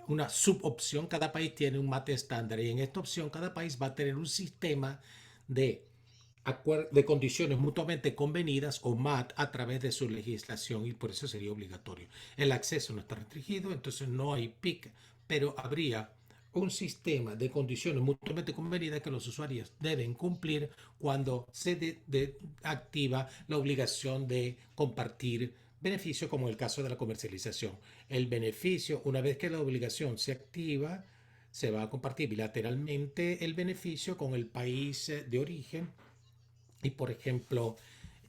[SPEAKER 3] una subopción, cada país tiene un MAT estándar y en esta opción cada país va a tener un sistema de condiciones mutuamente convenidas o MAT a través de su legislación y por eso sería obligatorio. El acceso no está restringido, entonces no hay PIC, pero habría un sistema de condiciones mutuamente convenidas que los usuarios deben cumplir cuando se activa la obligación de compartir beneficio, como en el caso de la comercialización. El beneficio, una vez que la obligación se activa, se va a compartir bilateralmente el beneficio con el país de origen. Y por ejemplo,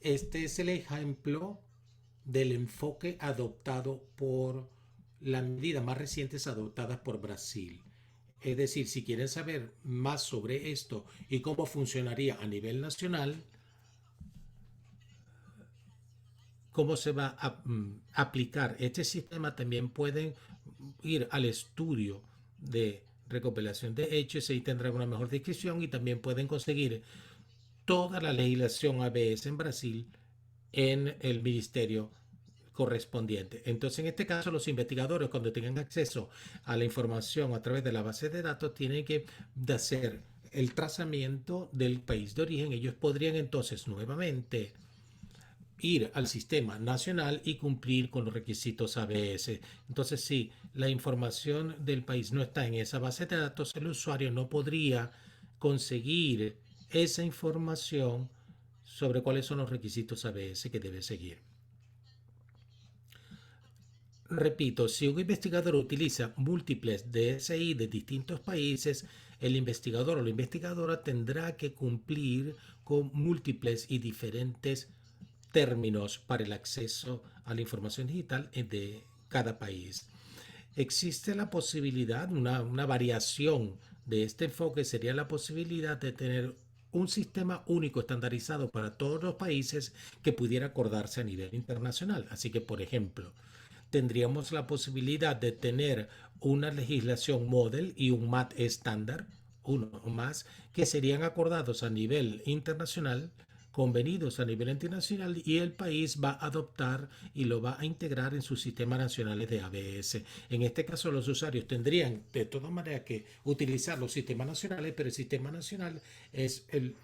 [SPEAKER 3] este es el ejemplo del enfoque adoptado por las medidas más recientes adoptadas por Brasil. Es decir, si quieren saber más sobre esto y cómo funcionaría a nivel nacional, cómo se va a aplicar este sistema, también pueden ir al estudio de recopilación de hechos y ahí tendrán una mejor descripción y también pueden conseguir toda la legislación ABS en Brasil en el ministerio correspondiente. Entonces, en este caso, los investigadores, cuando tengan acceso a la información a través de la base de datos, tienen que hacer el trazamiento del país de origen. Ellos podrían entonces nuevamente ir al sistema nacional y cumplir con los requisitos ABS. Entonces, si la información del país no está en esa base de datos, el usuario no podría conseguir esa información sobre cuáles son los requisitos ABS que debe seguir. Repito, si un investigador utiliza múltiples DSI de distintos países, el investigador o la investigadora tendrá que cumplir con múltiples y diferentes términos para el acceso a la información digital de cada país. Existe la posibilidad, una variación de este enfoque sería la posibilidad de tener un sistema único estandarizado para todos los países que pudiera acordarse a nivel internacional. Así que, por ejemplo, tendríamos la posibilidad de tener una legislación model y un MAT estándar, uno o más, que serían acordados a nivel internacional, convenidos a nivel internacional y el país va a adoptar y lo va a integrar en sus sistemas nacionales de ABS. En este caso, los usuarios tendrían de todas maneras que utilizar los sistemas nacionales, pero el sistema nacional es el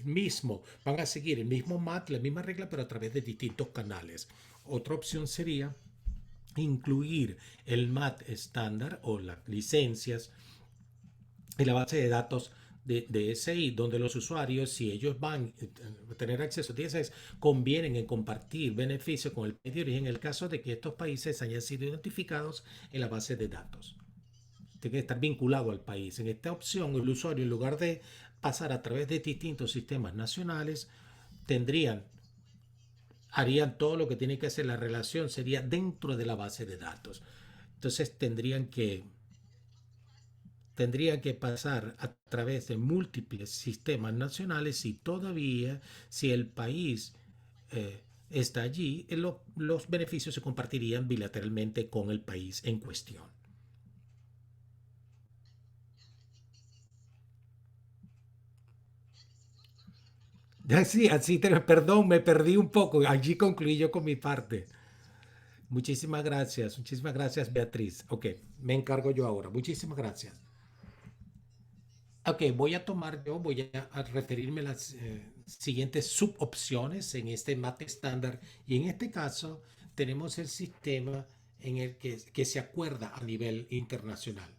[SPEAKER 3] mismo. Van a seguir el mismo MAT, la misma regla, pero a través de distintos canales. Otra opción sería incluir el MAT estándar o las licencias en la base de datos de DSI, donde los usuarios, si ellos van a tener acceso a DSI, convienen en compartir beneficios con el país de origen en el caso de que estos países hayan sido identificados en la base de datos. Tiene que estar vinculado al país. En esta opción, el usuario, en lugar de pasar a través de distintos sistemas nacionales, harían todo lo que tiene que hacer. La relación sería dentro de la base de datos. Entonces tendrían que pasar a través de múltiples sistemas nacionales y todavía si el país está allí, los beneficios se compartirían bilateralmente con el país en cuestión. Así, perdón, me perdí un poco. Allí concluí yo con mi parte. Muchísimas gracias Beatriz. Ok, me encargo yo ahora. Muchísimas gracias. Ok, voy a referirme a las siguientes subopciones en este MAT estándar y en este caso tenemos el sistema en el que se acuerda a nivel internacional.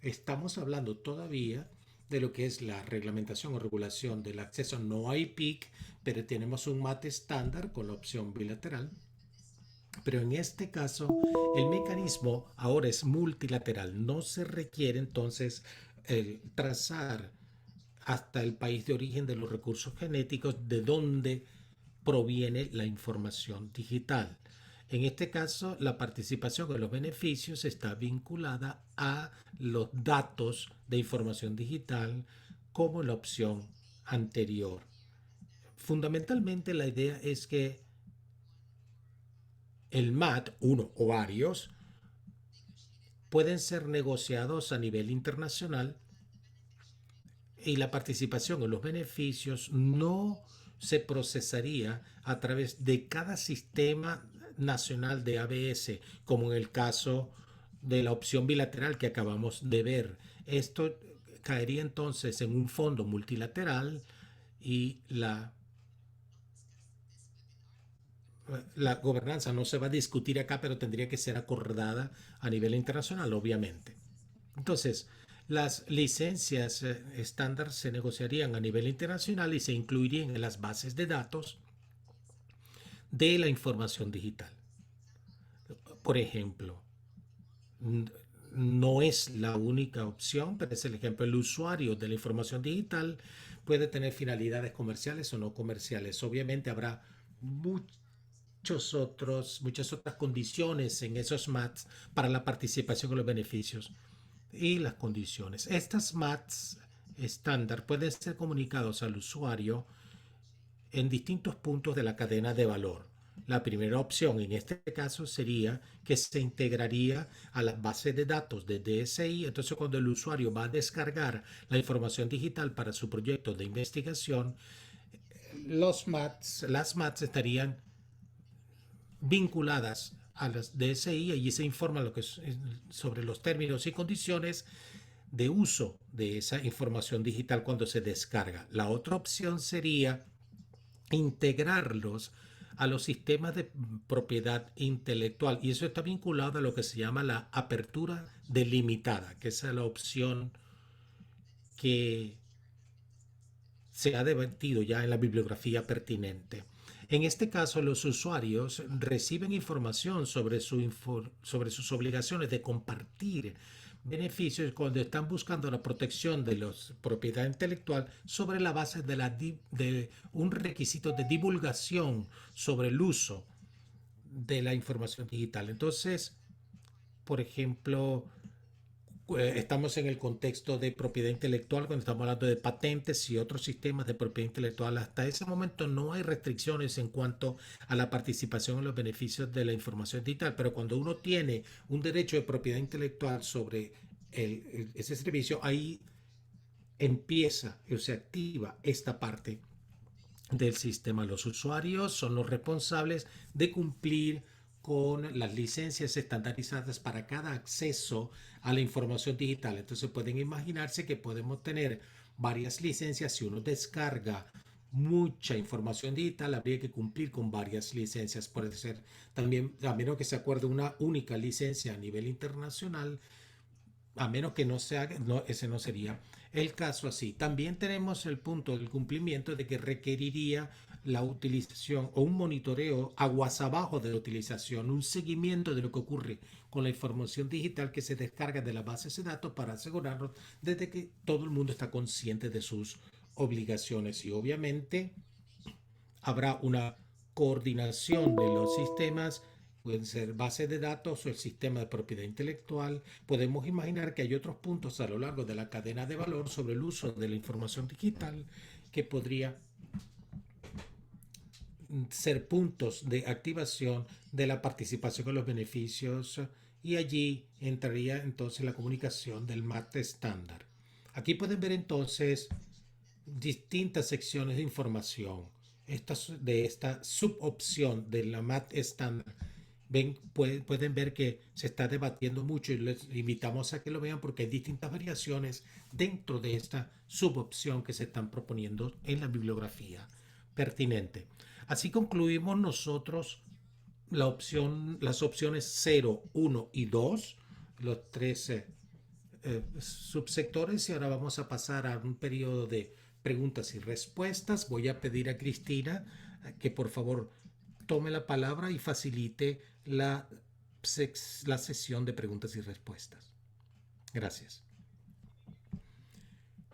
[SPEAKER 3] Estamos hablando todavía de lo que es la reglamentación o regulación del acceso. No hay PIC, pero tenemos un MAT estándar con la opción bilateral. Pero en este caso, el mecanismo ahora es multilateral. No se requiere entonces trazar hasta el país de origen de los recursos genéticos de donde proviene la información digital. En este caso, la participación en los beneficios está vinculada a los datos de información digital como la opción anterior. Fundamentalmente, la idea es que el MAT, uno o varios, pueden ser negociados a nivel internacional y la participación en los beneficios no se procesaría a través de cada sistema nacional de ABS, como en el caso de la opción bilateral que acabamos de ver. Esto caería entonces en un fondo multilateral y la gobernanza no se va a discutir acá, pero tendría que ser acordada a nivel internacional, obviamente. Entonces, las licencias estándar se negociarían a nivel internacional y se incluirían en las bases de datos de la información digital. Por ejemplo, no es la única opción, pero es el ejemplo. El usuario de la información digital puede tener finalidades comerciales o no comerciales. Obviamente habrá muchas otras condiciones en esos MATs para la participación en los beneficios y las condiciones. Estas MATs estándar pueden ser comunicados al usuario en distintos puntos de la cadena de valor. La primera opción en este caso sería que se integraría a la base de datos de DSI. Entonces, cuando el usuario va a descargar la información digital para su proyecto de investigación, las MATs estarían vinculadas a las DSI. Allí se informa sobre los términos y condiciones de uso de esa información digital cuando se descarga. La otra opción sería integrarlos a los sistemas de propiedad intelectual, y eso está vinculado a lo que se llama la apertura delimitada, que es la opción que se ha debatido ya en la bibliografía pertinente. En este caso, los usuarios reciben información sobre sus obligaciones de compartir beneficios cuando están buscando la protección de la propiedad intelectual sobre la base de un requisito de divulgación sobre el uso de la información digital. Entonces, por ejemplo, estamos en el contexto de propiedad intelectual cuando estamos hablando de patentes y otros sistemas de propiedad intelectual. Hasta ese momento no hay restricciones en cuanto a la participación en los beneficios de la información digital, pero cuando uno tiene un derecho de propiedad intelectual sobre ese servicio, ahí empieza o se activa esta parte del sistema. Los usuarios son los responsables de cumplir con las licencias estandarizadas para cada acceso a la información digital. Entonces pueden imaginarse que podemos tener varias licencias. Si uno descarga mucha información digital, habría que cumplir con varias licencias. Puede ser también, a menos que se acuerde una única licencia a nivel internacional, a menos que no se haga, no, ese no sería el caso así. También tenemos el punto del cumplimiento de que requeriría la utilización o un monitoreo aguas abajo de la utilización, un seguimiento de lo que ocurre con la información digital que se descarga de las bases de datos para asegurarnos de que todo el mundo está consciente de sus obligaciones. Y obviamente habrá una coordinación de los sistemas. Pueden ser bases de datos o el sistema de propiedad intelectual. Podemos imaginar que hay otros puntos a lo largo de la cadena de valor sobre el uso de la información digital que podría ser puntos de activación de la participación en los beneficios, y allí entraría entonces la comunicación del MAT estándar. Aquí pueden ver entonces distintas secciones de información de esta subopción de la MAT estándar. Pueden ver que se está debatiendo mucho y les invitamos a que lo vean porque hay distintas variaciones dentro de esta subopción que se están proponiendo en la bibliografía pertinente. Así concluimos nosotros las opciones 0, 1 y 2, los 13 subsectores, y ahora vamos a pasar a un periodo de preguntas y respuestas. Voy a pedir a Cristina que por favor tome la palabra y facilite la sesión de preguntas y respuestas. Gracias.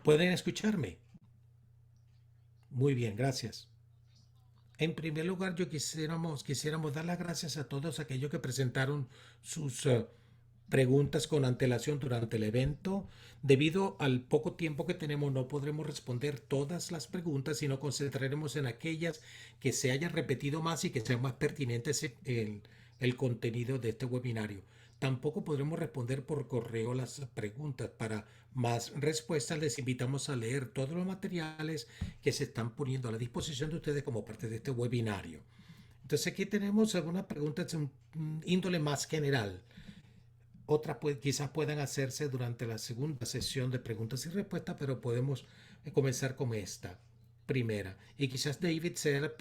[SPEAKER 3] ¿Pueden escucharme? Muy bien, gracias. En primer lugar, quisiéramos dar las gracias a todos aquellos que presentaron sus preguntas con antelación durante el evento. Debido al poco tiempo que tenemos, no podremos responder todas las preguntas y nos concentraremos en aquellas que se hayan repetido más y que sean más pertinentes en el contenido de este webinario. Tampoco podremos responder por correo las preguntas. Para más respuestas, les invitamos a leer todos los materiales que se están poniendo a la disposición de ustedes como parte de este webinario. Entonces, aquí tenemos algunas preguntas de un índole más general. Otras quizás puedan hacerse durante la segunda sesión de preguntas y respuestas, pero podemos comenzar con esta primera. Y quizás David sea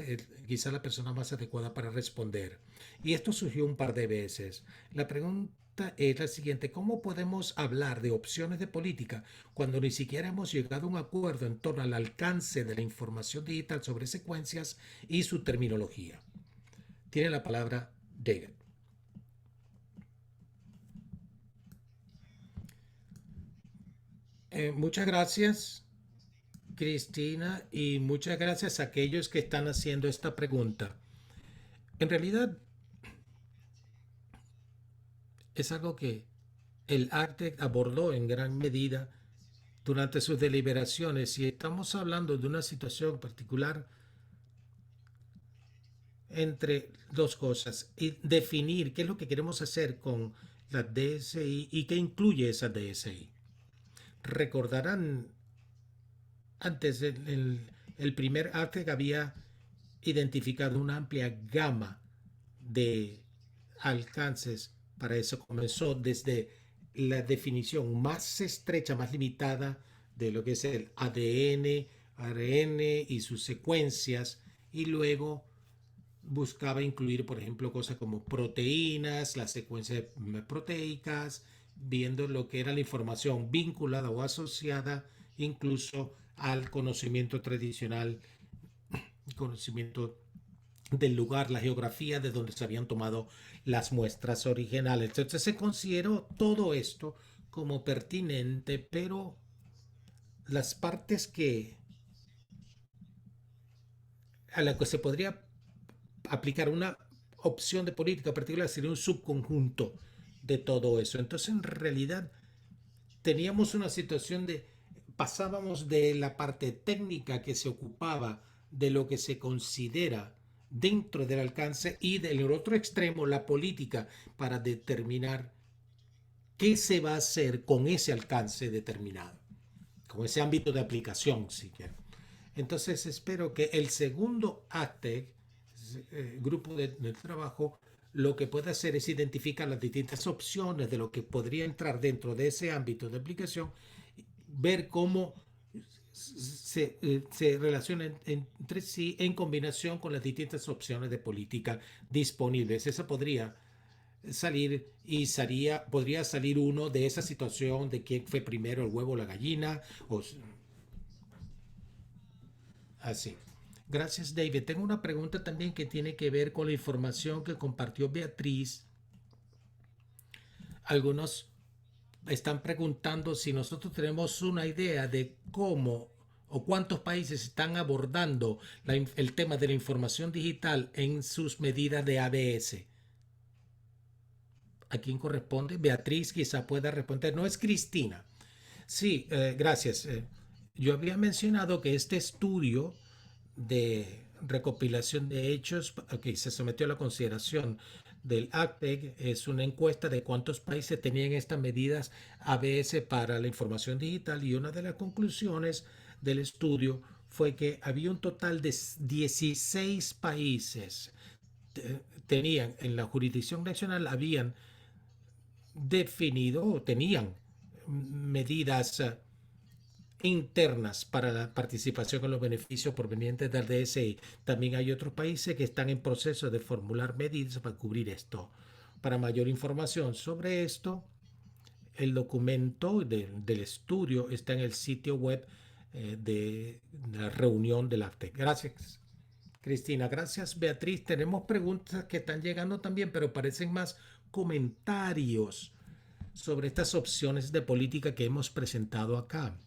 [SPEAKER 3] quizás la persona más adecuada para responder. Y esto surgió un par de veces. La pregunta es la siguiente: ¿cómo podemos hablar de opciones de política cuando ni siquiera hemos llegado a un acuerdo en torno al alcance de la información digital sobre secuencias y su terminología? Tiene la palabra David. Muchas gracias, Cristina, y muchas gracias a aquellos que están haciendo esta pregunta. En realidad, es algo que el ACTEC abordó en gran medida durante sus deliberaciones, y estamos hablando de una situación particular entre dos cosas y definir qué es lo que queremos hacer con la DSI y qué incluye esa DSI. Recordarán, antes el primer ACTEC había identificado una amplia gama de alcances. Para eso comenzó desde la definición más estrecha, más limitada de lo que es el ADN, ARN y sus secuencias, y luego buscaba incluir, por ejemplo, cosas como proteínas, las secuencias proteicas, viendo lo que era la información vinculada o asociada incluso al conocimiento tradicional, conocimiento del lugar, la geografía de donde se habían tomado las muestras originales. Entonces se consideró todo esto como pertinente, pero las partes a las que se podría aplicar una opción de política particular sería un subconjunto de todo eso. Entonces, en realidad, teníamos una situación de pasábamos de la parte técnica que se ocupaba de lo que se considera dentro del alcance y del otro extremo la política para determinar qué se va a hacer con ese alcance determinado, con ese ámbito de aplicación, si quieren. Entonces espero que el segundo ACTEC, grupo de trabajo, lo que puede hacer es identificar las distintas opciones de lo que podría entrar dentro de ese ámbito de aplicación, ver cómo se relacionan entre sí en combinación con las distintas opciones de política disponibles. Eso podría salir y podría salir uno de esa situación de quién fue primero, el huevo o la gallina, o así. Gracias, David. Tengo una pregunta también que tiene que ver con la información que compartió Beatriz. Algunos están preguntando si nosotros tenemos una idea de cómo o cuántos países están abordando el tema de la información digital en sus medidas de ABS. ¿A quién corresponde? Beatriz quizá pueda responder. No, es Cristina. Sí, gracias. Yo había mencionado que este estudio de recopilación de hechos que se sometió a la consideración del ACTEC es una encuesta de cuántos países tenían estas medidas ABS para la información digital, y una de las conclusiones del estudio fue que había un total de 16 países tenían en la jurisdicción nacional, habían definido o tenían medidas internas para la participación en los beneficios provenientes del DSI. También hay otros países que están en proceso de formular medidas para cubrir esto. Para mayor información sobre esto, el documento del estudio está en el sitio web de la reunión del ACTEC. Gracias. Cristina. Gracias, Beatriz. Tenemos preguntas que están llegando también, pero parecen más comentarios sobre estas opciones de política que hemos presentado acá.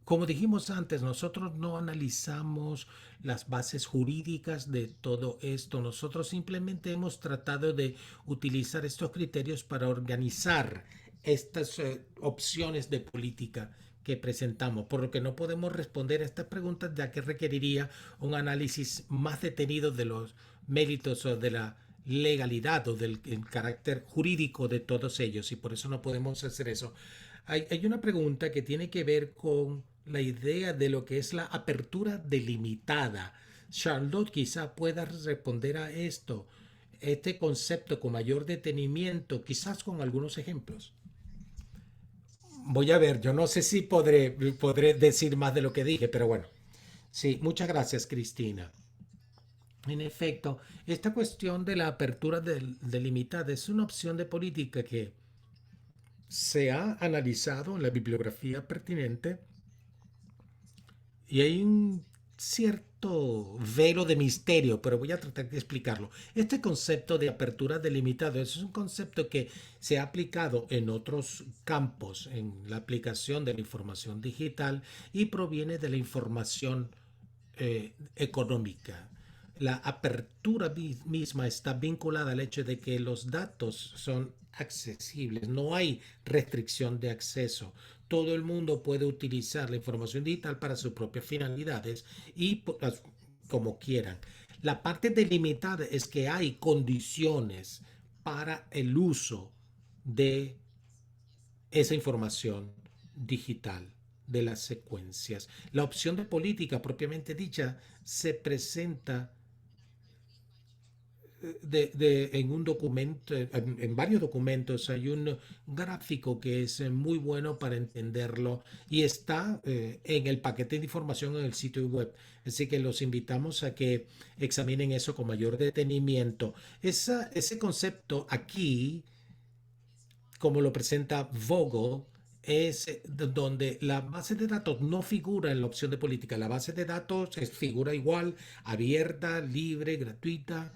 [SPEAKER 3] Como dijimos antes, nosotros no analizamos las bases jurídicas de todo esto. Nosotros simplemente hemos tratado de utilizar estos criterios para organizar estas opciones de política que presentamos, por lo que no podemos responder a estas preguntas, ya que requeriría un análisis más detenido de los méritos o de la legalidad o del carácter jurídico de todos ellos, y por eso no podemos hacer eso. Hay una pregunta que tiene que ver con la idea de lo que es la apertura delimitada. Charlotte quizá pueda responder a esto, este concepto con mayor detenimiento, quizás con algunos ejemplos. Voy a ver, yo no sé si podré decir más de lo que dije, pero bueno. Sí, muchas gracias, Cristina. En efecto, esta cuestión de la apertura delimitada es una opción de política que se ha analizado en la bibliografía pertinente y hay un cierto velo de misterio, pero voy a tratar de explicarlo. Este concepto de apertura delimitada es un concepto que se ha aplicado en otros campos, en la aplicación de la información digital, y proviene de la información económica. La apertura misma está vinculada al hecho de que los datos son accesibles, no hay restricción de acceso. Todo el mundo puede utilizar la información digital para sus propias finalidades y como quieran. La parte delimitada es que hay condiciones para el uso de esa información digital, de las secuencias. La opción de política propiamente dicha se presenta en un documento, en varios documentos. Hay un gráfico que es muy bueno para entenderlo y está en el paquete de información en el sitio web. Así que los invitamos a que examinen eso con mayor detenimiento. Ese concepto aquí, como lo presenta Vogel, es donde la base de datos no figura en la opción de política. La base de datos figura igual, abierta, libre, gratuita,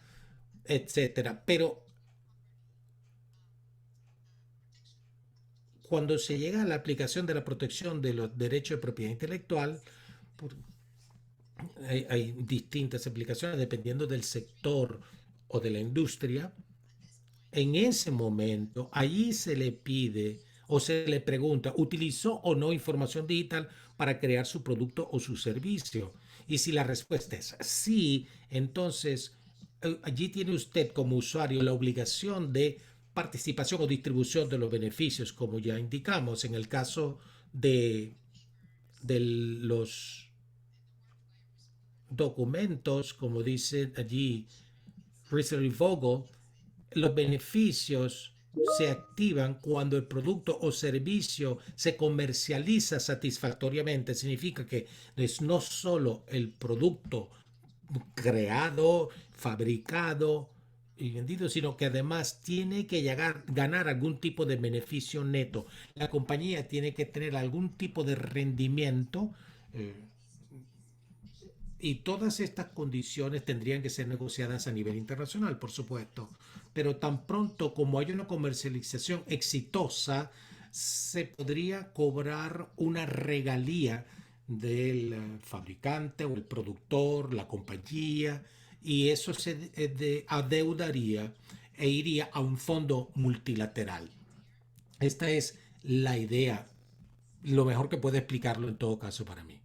[SPEAKER 3] etcétera. Pero cuando se llega a la aplicación de la protección de los derechos de propiedad intelectual, hay distintas aplicaciones dependiendo del sector o de la industria. En ese momento, allí se le pide o se le pregunta, ¿utilizó o no información digital para crear su producto o su servicio? Y si la respuesta es sí, entonces allí tiene usted como usuario la obligación de participación o distribución de los beneficios, como ya indicamos en el caso de los documentos, como dice allí Riesler y Vogel. Los beneficios se activan cuando el producto o servicio se comercializa satisfactoriamente. Significa que es no solo el producto creado, fabricado y vendido, sino que además tiene que ganar algún tipo de beneficio neto. La compañía tiene que tener algún tipo de rendimiento, y todas estas condiciones tendrían que ser negociadas a nivel internacional, por supuesto. Pero tan pronto como hay una comercialización exitosa, se podría cobrar una regalía del fabricante o el productor, la compañía, y eso se adeudaría e iría a un fondo multilateral. Esta es la idea, lo mejor que puede explicarlo en todo caso para mí.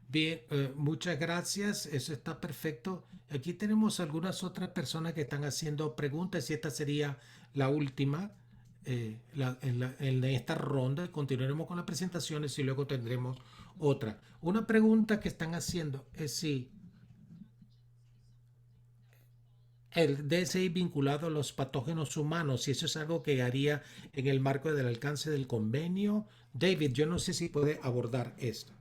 [SPEAKER 3] Bien, muchas gracias, eso está perfecto. Aquí tenemos algunas otras personas que están haciendo preguntas y esta sería la última en esta ronda. Continuaremos con las presentaciones y luego tendremos otra. Una pregunta que están haciendo es si el DSI vinculado a los patógenos humanos, si eso es algo que haría en el marco del alcance del convenio. David, yo no sé si puede abordar esto.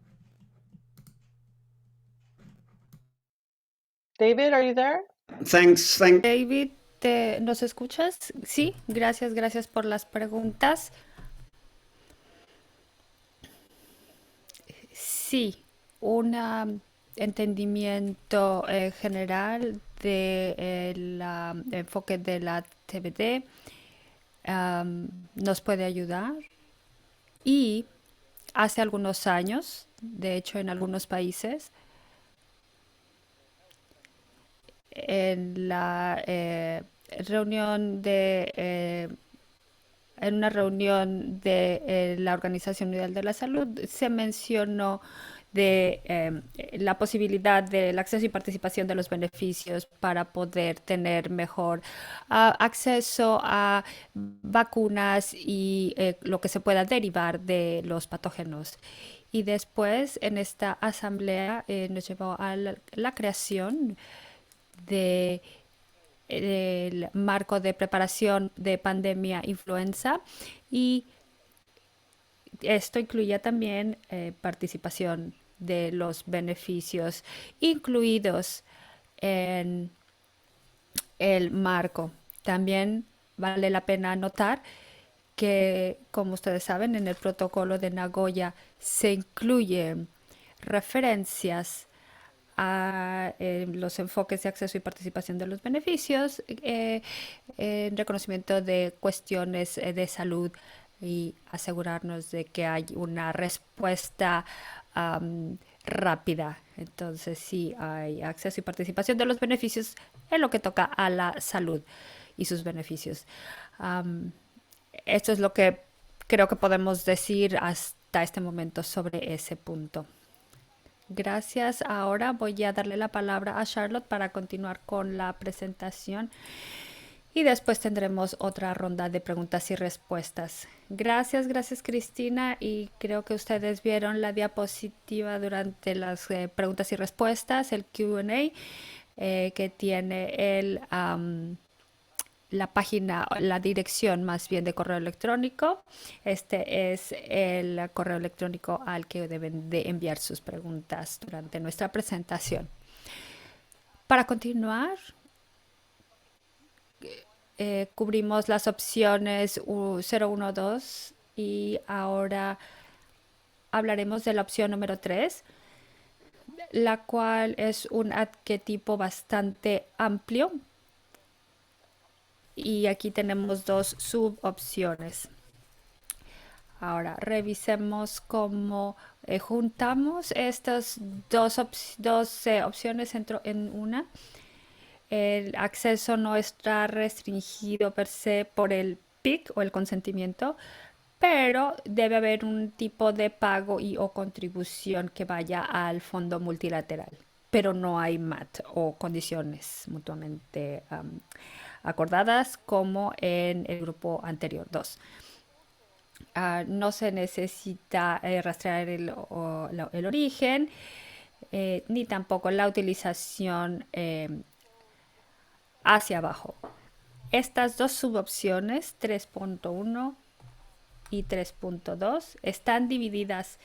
[SPEAKER 4] David, are you there?
[SPEAKER 5] Thanks.
[SPEAKER 2] David, ¿nos escuchas? Sí, gracias por las preguntas. Sí, un entendimiento general del enfoque de la TBD nos puede ayudar y hace algunos años, de hecho en algunos países, en la reunión en una reunión de la Organización Mundial de la Salud se mencionó de la posibilidad del acceso y participación de los beneficios para poder tener mejor acceso a vacunas y lo que se pueda derivar de los patógenos. Y después, en esta asamblea, nos llevó a la creación de el marco de preparación de pandemia influenza y esto incluía también participación de los beneficios incluidos en el marco. También vale la pena notar que, como ustedes saben, en el protocolo de Nagoya se incluyen referencias a los enfoques de acceso y participación de los beneficios, en reconocimiento de cuestiones de salud y asegurarnos de que hay una respuesta rápida. Entonces, sí hay acceso y participación de los beneficios en lo que toca a la salud y sus beneficios. Esto es lo que creo que podemos decir hasta este momento sobre ese punto. Gracias. Ahora voy a darle la palabra a Charlotte para continuar con la presentación y después tendremos otra ronda de preguntas y respuestas. Gracias, gracias Cristina, y creo que ustedes vieron la diapositiva durante las preguntas y respuestas, el Q&A que tiene la página, la dirección más bien de correo electrónico. Este es el correo electrónico al que deben de enviar sus preguntas durante nuestra presentación. Para continuar, cubrimos las opciones 0, 1, 2 y ahora hablaremos de la opción número 3, la cual es un arquetipo bastante amplio. Y aquí tenemos dos subopciones. Ahora revisemos cómo juntamos estas dos opciones en una. El acceso no está restringido per se por el PIC o el consentimiento, pero debe haber un tipo de pago y o contribución que vaya al fondo multilateral, pero no hay MAT o condiciones mutuamente acordadas como en el grupo anterior 2. No se necesita rastrear el origen, ni tampoco la utilización hacia abajo. Estas dos subopciones, 3.1 y 3.2, están divididas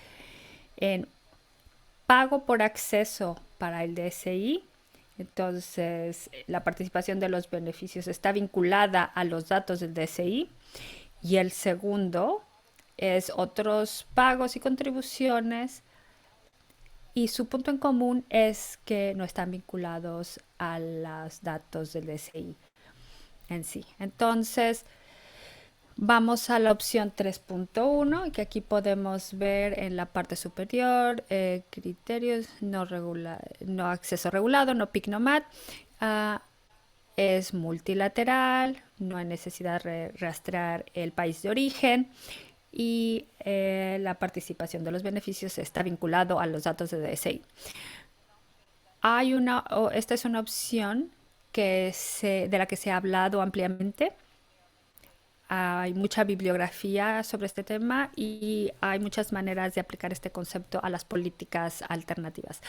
[SPEAKER 2] en pago por acceso para el DSI. Entonces, la participación de los beneficios está vinculada a los datos del DSI. Y el segundo es otros pagos y contribuciones. Y su punto en común es que no están vinculados a los datos del DSI en sí. Entonces, vamos a la opción 3.1, que aquí podemos ver en la parte superior, criterios, no acceso regulado, no PIC, no MAT. Es multilateral, no hay necesidad de rastrear el país de origen y la participación de los beneficios está vinculado a los datos de DSI. Esta es una opción de la que se ha hablado ampliamente. Hay mucha bibliografía sobre este tema y hay muchas maneras de aplicar este concepto a las políticas alternativas.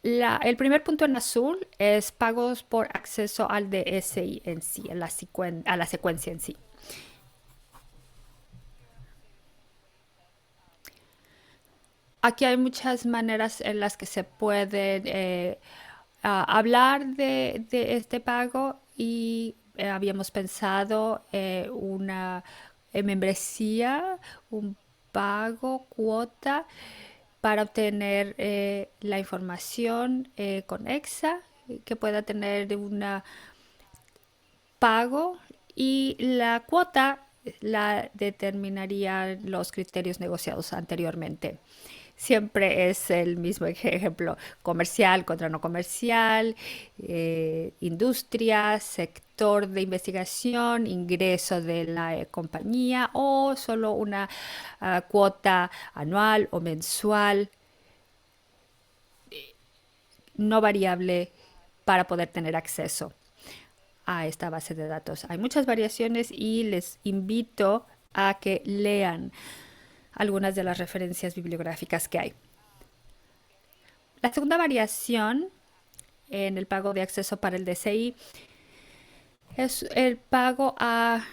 [SPEAKER 2] El primer punto en azul es pagos por acceso al DSI en sí, a la secuencia en sí. Aquí hay muchas maneras en las que se puede hablar de este pago y habíamos pensado una membresía, un pago, cuota para obtener la información conexa que pueda tener un pago, y la cuota la determinarían los criterios negociados anteriormente. Siempre es el mismo ejemplo: comercial contra no comercial, industria, sector de investigación, ingreso de la compañía, o solo una cuota anual o mensual no variable para poder tener acceso a esta base de datos. Hay muchas variaciones y les invito a que lean algunas de las referencias bibliográficas que hay. La segunda variación en el pago de acceso para el DCI es el pago a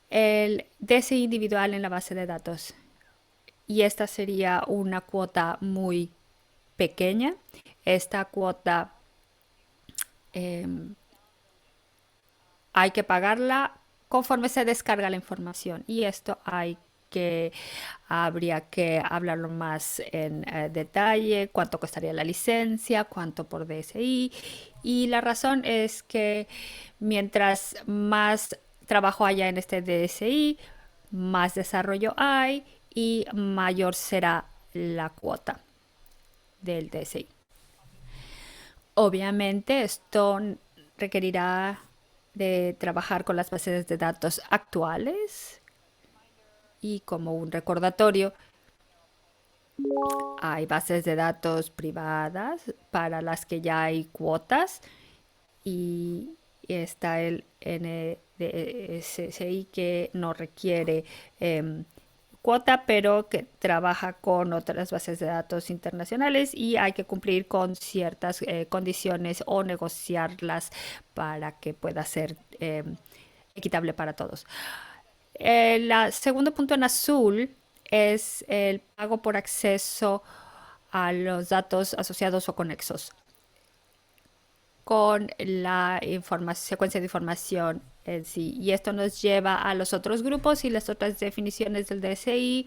[SPEAKER 2] el DCI individual en la base de datos. Y esta sería una cuota muy pequeña. Esta cuota hay que pagarla conforme se descarga la información, y esto habría que hablarlo más en detalle: cuánto costaría la licencia, cuánto por DSI. Y la razón es que mientras más trabajo haya en este DSI, más desarrollo hay y mayor será la cuota del DSI. Obviamente esto requerirá de trabajar con las bases de datos actuales, y como un recordatorio, hay bases de datos privadas para las que ya hay cuotas, y está el NDSI que no requiere cuota, pero que trabaja con otras bases de datos internacionales, y hay que cumplir con ciertas condiciones o negociarlas para que pueda ser equitable para todos. El segundo punto en azul es el pago por acceso a los datos asociados o conexos con la secuencia de información en sí. Y esto nos lleva a los otros grupos y las otras definiciones del DSI: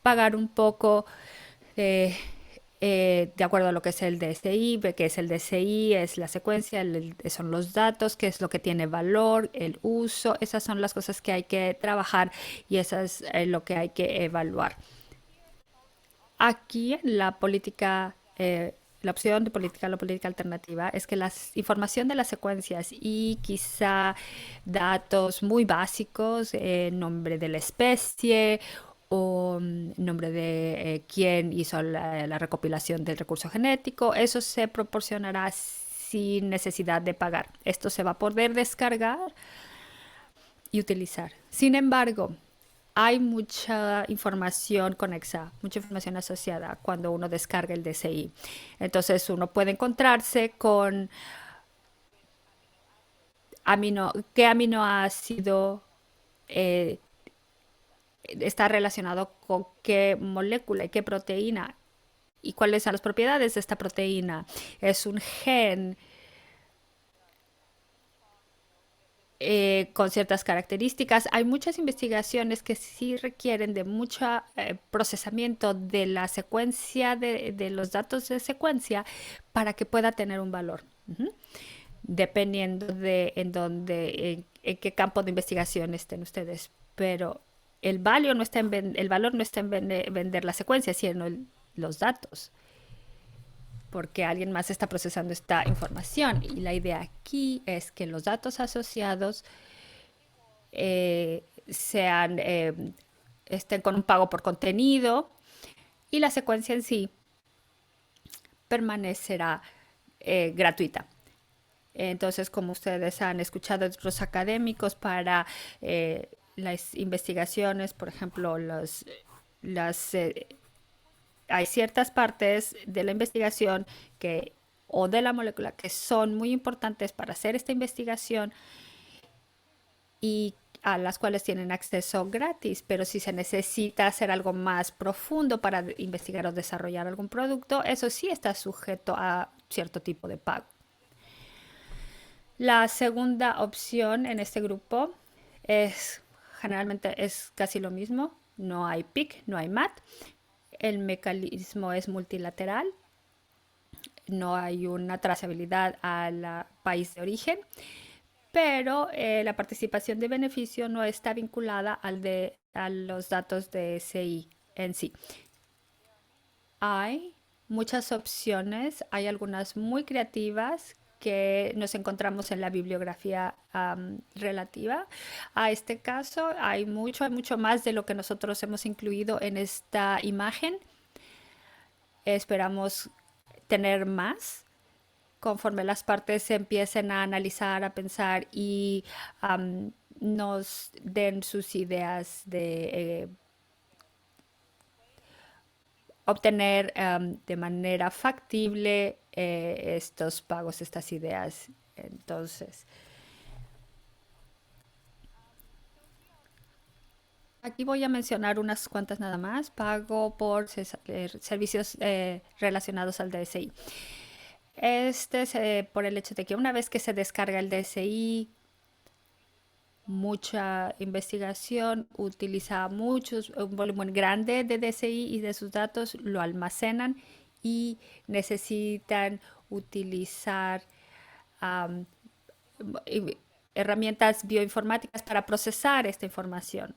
[SPEAKER 2] pagar un poco de acuerdo a lo que es el DSI, que es el DSI, es la secuencia, son los datos, qué es lo que tiene valor, el uso. Esas son las cosas que hay que trabajar, y eso es lo que hay que evaluar. Aquí la política, la opción de política, la política alternativa, es que la información de las secuencias y quizá datos muy básicos, nombre de la especie o nombre de quién hizo la recopilación del recurso genético, eso se proporcionará sin necesidad de pagar. Esto se va a poder descargar y utilizar. Sin embargo, hay mucha información conexa, mucha información asociada cuando uno descarga el DSI. Entonces uno puede encontrarse con qué aminoácido está relacionado con qué molécula y qué proteína, y cuáles son las propiedades de esta proteína. Es un gen con ciertas características. Hay muchas investigaciones que sí requieren de mucho procesamiento de la secuencia, de los datos de secuencia, para que pueda tener un valor. Dependiendo de en qué campo de investigación estén ustedes. Pero el valor no está en vender la secuencia, sino los datos, porque alguien más está procesando esta información. Y la idea aquí es que los datos asociados estén con un pago por contenido, y la secuencia en sí permanecerá gratuita. Entonces, como ustedes han escuchado de otros académicos, para las investigaciones, por ejemplo, hay ciertas partes de la investigación o de la molécula que son muy importantes para hacer esta investigación, y a las cuales tienen acceso gratis. Pero si se necesita hacer algo más profundo para investigar o desarrollar algún producto, eso sí está sujeto a cierto tipo de pago. La segunda opción en este grupo generalmente es casi lo mismo. No hay PIC, no hay MAT. el mecanismo es multilateral, no hay una trazabilidad al país de origen, pero la participación de beneficio no está vinculada a los datos de SI en sí. Hay muchas opciones, hay algunas muy creativas que nos encontramos en la bibliografía relativa a este caso. Hay mucho más de lo que nosotros hemos incluido en esta imagen. Esperamos tener más conforme las partes se empiecen a analizar, a pensar y nos den sus ideas de obtener de manera factible estos pagos, estas ideas. Entonces, aquí voy a mencionar unas cuantas nada más. Pago por servicios relacionados al DSI. Este es por el hecho de que una vez que se descarga el DSI, mucha investigación, utiliza un volumen grande de DSI y de sus datos, lo almacenan y necesitan utilizar am, herramientas bioinformáticas para procesar esta información,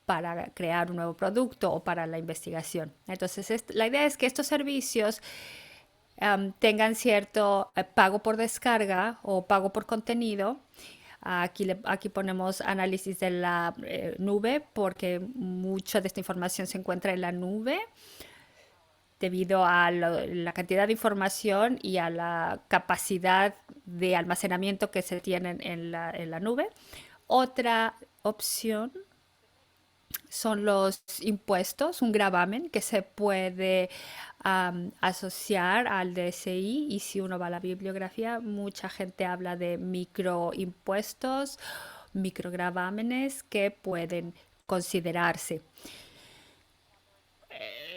[SPEAKER 2] para crear un nuevo producto o para la investigación. Entonces, la idea es que estos servicios tengan cierto pago por descarga o pago por contenido. Aquí ponemos análisis de la nube porque mucha de esta información se encuentra en la nube debido a la cantidad de información y a la capacidad de almacenamiento que se tienen en la nube. Otra opción son los impuestos, un gravamen que se puede asociar al DSI, y si uno va a la bibliografía, mucha gente habla de microimpuestos, microgravámenes que pueden considerarse.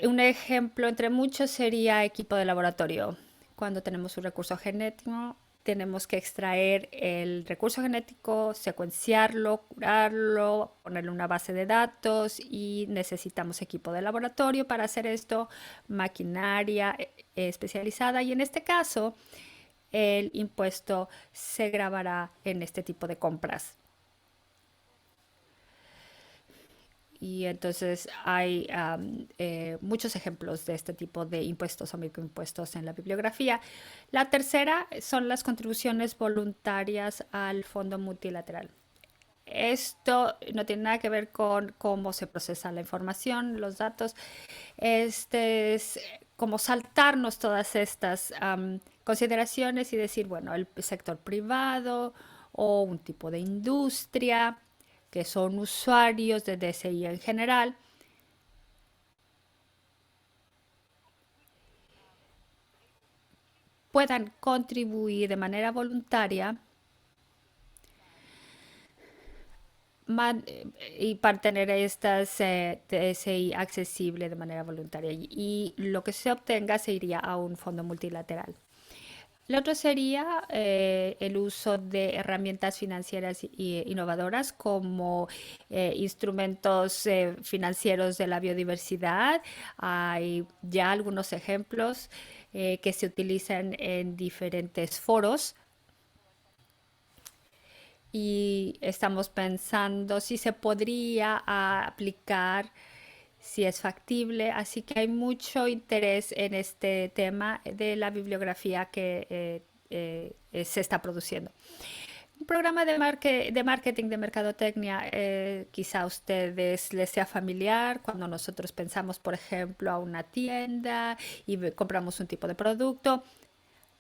[SPEAKER 2] Un ejemplo entre muchos sería equipo de laboratorio. Cuando tenemos un recurso genético, tenemos que extraer el recurso genético, secuenciarlo, curarlo, ponerle una base de datos y necesitamos equipo de laboratorio para hacer esto, maquinaria especializada, y en este caso el impuesto se grabará en este tipo de compras. Y entonces hay muchos ejemplos de este tipo de impuestos o microimpuestos en la bibliografía. La tercera son las contribuciones voluntarias al Fondo Multilateral. Esto no tiene nada que ver con cómo se procesa la información, los datos. Este es como saltarnos todas estas consideraciones y decir, bueno, el sector privado o un tipo de industria que son usuarios de DSI en general, puedan contribuir de manera voluntaria y para tener estas DSI accesible de manera voluntaria, y lo que se obtenga se iría a un fondo multilateral. Lo otro sería el uso de herramientas financieras innovadoras como instrumentos financieros de la biodiversidad. Hay ya algunos ejemplos que se utilizan en diferentes foros y estamos pensando si se podría aplicar, si es factible. Así que hay mucho interés en este tema de la bibliografía que se está produciendo. Un programa de marketing, de mercadotecnia, quizá a ustedes les sea familiar cuando nosotros pensamos, por ejemplo, a una tienda y compramos un tipo de producto.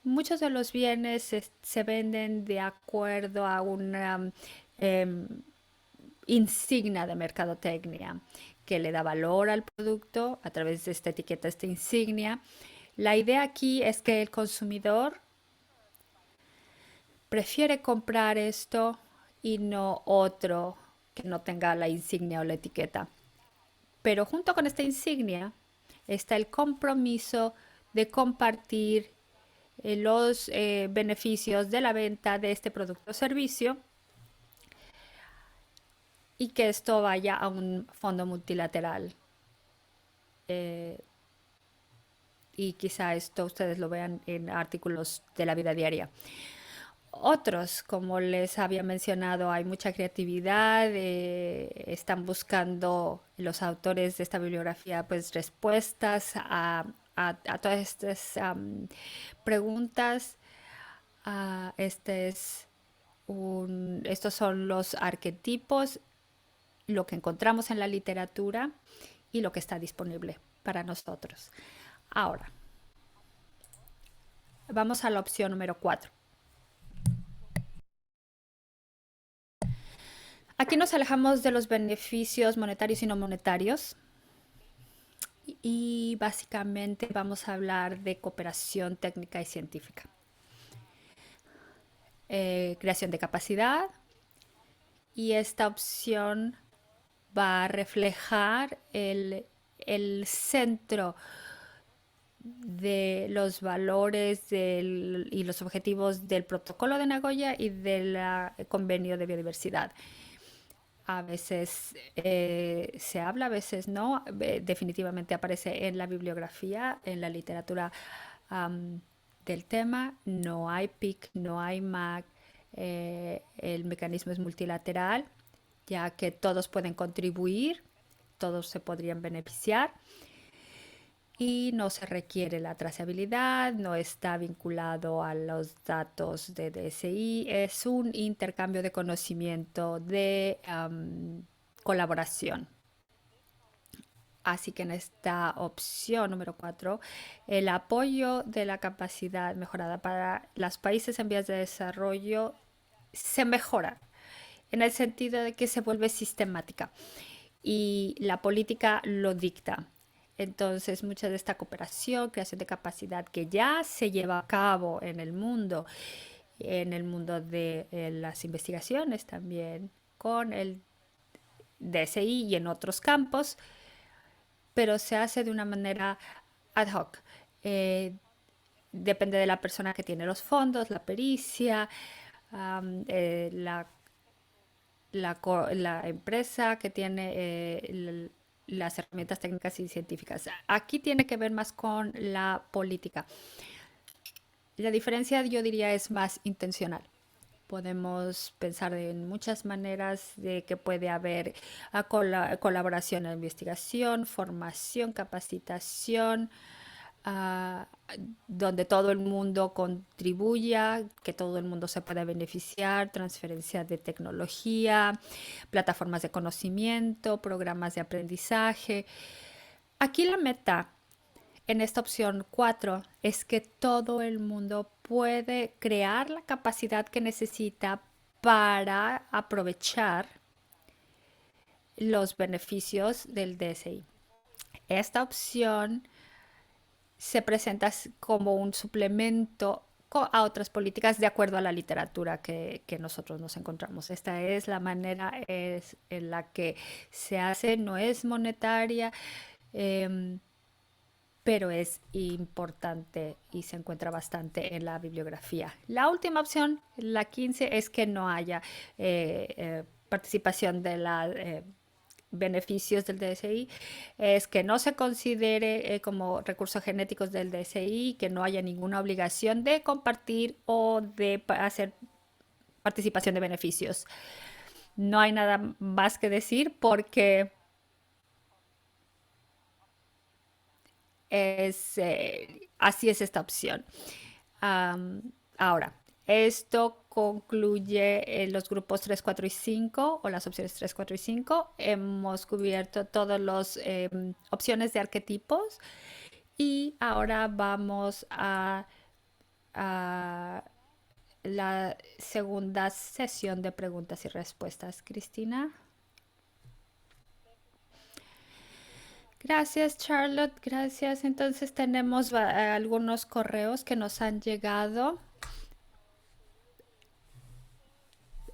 [SPEAKER 2] Muchos de los bienes se venden de acuerdo a una insignia de mercadotecnia que le da valor al producto a través de esta etiqueta, esta insignia. La idea aquí es que el consumidor prefiere comprar esto y no otro que no tenga la insignia o la etiqueta. Pero junto con esta insignia está el compromiso de compartir los beneficios de la venta de este producto o servicio y que esto vaya a un fondo multilateral. y quizá esto ustedes lo vean en artículos de la vida diaria. Otros, como les había mencionado, hay mucha creatividad, están buscando los autores de esta bibliografía pues respuestas a todas estas preguntas. Estos son los arquetipos, lo que encontramos en la literatura y lo que está disponible para nosotros. Ahora, vamos a la opción número 4. Aquí nos alejamos de los beneficios monetarios y no monetarios y básicamente vamos a hablar de cooperación técnica y científica. Creación de capacidad, y esta opción va a reflejar el centro de los valores y los objetivos del Protocolo de Nagoya y del Convenio de Biodiversidad. A veces se habla, a veces no. Definitivamente aparece en la bibliografía, en la literatura del tema. No hay PIC, no hay MAC. El mecanismo es multilateral, ya que todos pueden contribuir, todos se podrían beneficiar. Y no se requiere la trazabilidad, no está vinculado a los datos de DSI, es un intercambio de conocimiento, de colaboración. Así que en esta opción número 4, el apoyo de la capacidad mejorada para los países en vías de desarrollo se mejora en el sentido de que se vuelve sistemática y la política lo dicta. Entonces, mucha de esta cooperación, creación de capacidad que ya se lleva a cabo en el mundo de las investigaciones también, con el DSI y en otros campos, pero se hace de una manera ad hoc. Depende de la persona que tiene los fondos, la pericia, la empresa que tiene las herramientas técnicas y científicas. Aquí tiene que ver más con la política. La diferencia, yo diría, es más intencional. Podemos pensar en muchas maneras de que puede haber colaboración en investigación, formación, capacitación, donde todo el mundo contribuya, que todo el mundo se pueda beneficiar, transferencia de tecnología, plataformas de conocimiento, programas de aprendizaje. Aquí la meta en esta opción 4 es que todo el mundo puede crear la capacidad que necesita para aprovechar los beneficios del DSI. Esta opción se presenta como un suplemento a otras políticas de acuerdo a la literatura que nosotros nos encontramos. Esta es la manera en la que se hace, no es monetaria, pero es importante y se encuentra bastante en la bibliografía. La última opción, la 15, es que no haya participación de la beneficios del DSI, es que no se considere como recursos genéticos del DSI, que no haya ninguna obligación de compartir o de hacer participación de beneficios. No hay nada más que decir porque así es esta opción. Ahora, esto concluye los grupos 3, 4 y 5 o las opciones 3, 4 y 5. Hemos cubierto todas las opciones de arquetipos y ahora vamos a la segunda sesión de preguntas y respuestas. Cristina. Gracias, Charlotte. Gracias. Entonces tenemos algunos correos que nos han llegado.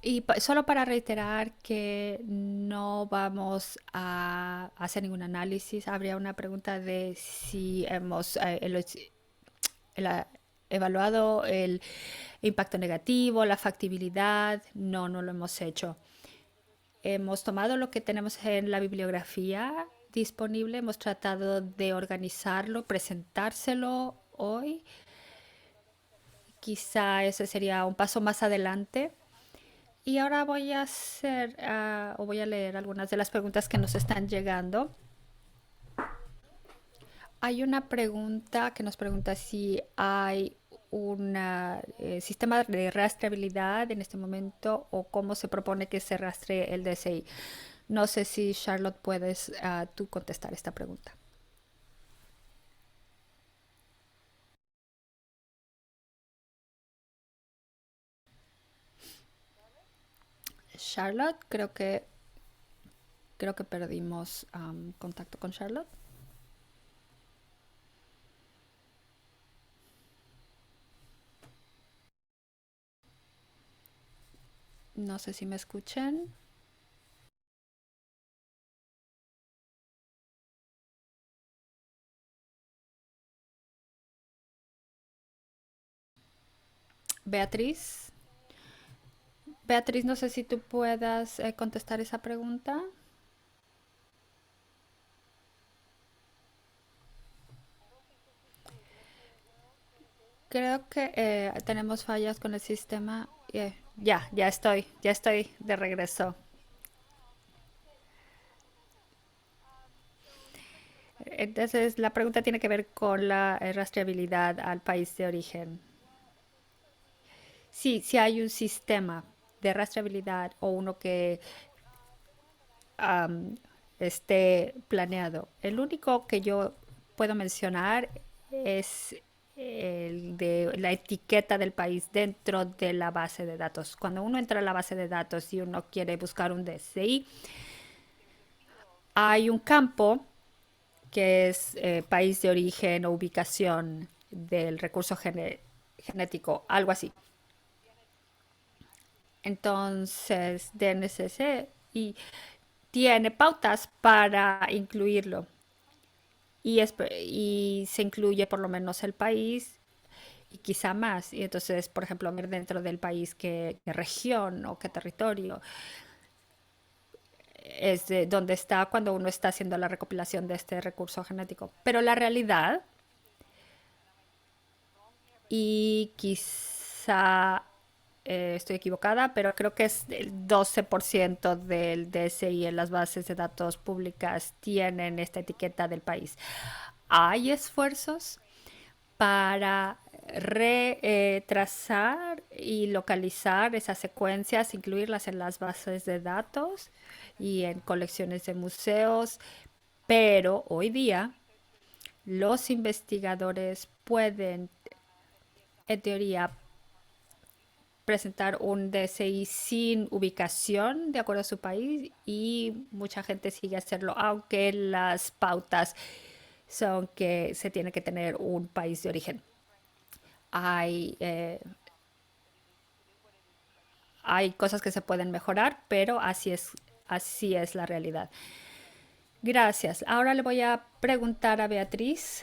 [SPEAKER 2] Y solo para reiterar que no vamos a hacer ningún análisis, habría una pregunta de si hemos evaluado el impacto negativo, la factibilidad. No lo hemos hecho. Hemos tomado lo que tenemos en la bibliografía disponible. Hemos tratado de organizarlo, presentárselo hoy. Quizá ese sería un paso más adelante. Y ahora voy a hacer o voy a leer algunas de las preguntas que nos están llegando. Hay una pregunta que nos pregunta si hay un sistema de rastreabilidad en este momento o cómo se propone que se rastree el DSI. No sé si Charlotte puedes tú contestar esta pregunta. Charlotte, creo que perdimos contacto con Charlotte. No sé si me escuchan. Beatriz. Beatriz, no sé si tú puedas contestar esa pregunta. Creo que tenemos fallas con el sistema. Ya estoy de regreso. Entonces, la pregunta tiene que ver con la rastreabilidad al país de origen. Sí, si hay un sistema de rastreabilidad o uno que am, esté planeado. El único que yo puedo mencionar es el de la etiqueta del país dentro de la base de datos. Cuando uno entra a la base de datos y uno quiere buscar un DSI, hay un campo que es país de origen o ubicación del recurso genético, algo así. Entonces, DNSS y tiene pautas para incluirlo y se incluye por lo menos el país y quizá más. Y entonces, por ejemplo, ver dentro del país qué región o qué territorio es de donde está cuando uno está haciendo la recopilación de este recurso genético. Pero la realidad, y quizá estoy equivocada, pero creo que es el 12% del DSI en las bases de datos públicas tienen esta etiqueta del país. Hay esfuerzos para retrasar y localizar esas secuencias, incluirlas en las bases de datos y en colecciones de museos, pero hoy día los investigadores pueden, en teoría, presentar un DSI sin ubicación de acuerdo a su país y mucha gente sigue hacerlo, aunque las pautas son que se tiene que tener un país de origen. Hay, hay cosas que se pueden mejorar, pero así es la realidad. Gracias. Ahora le voy a preguntar a Beatriz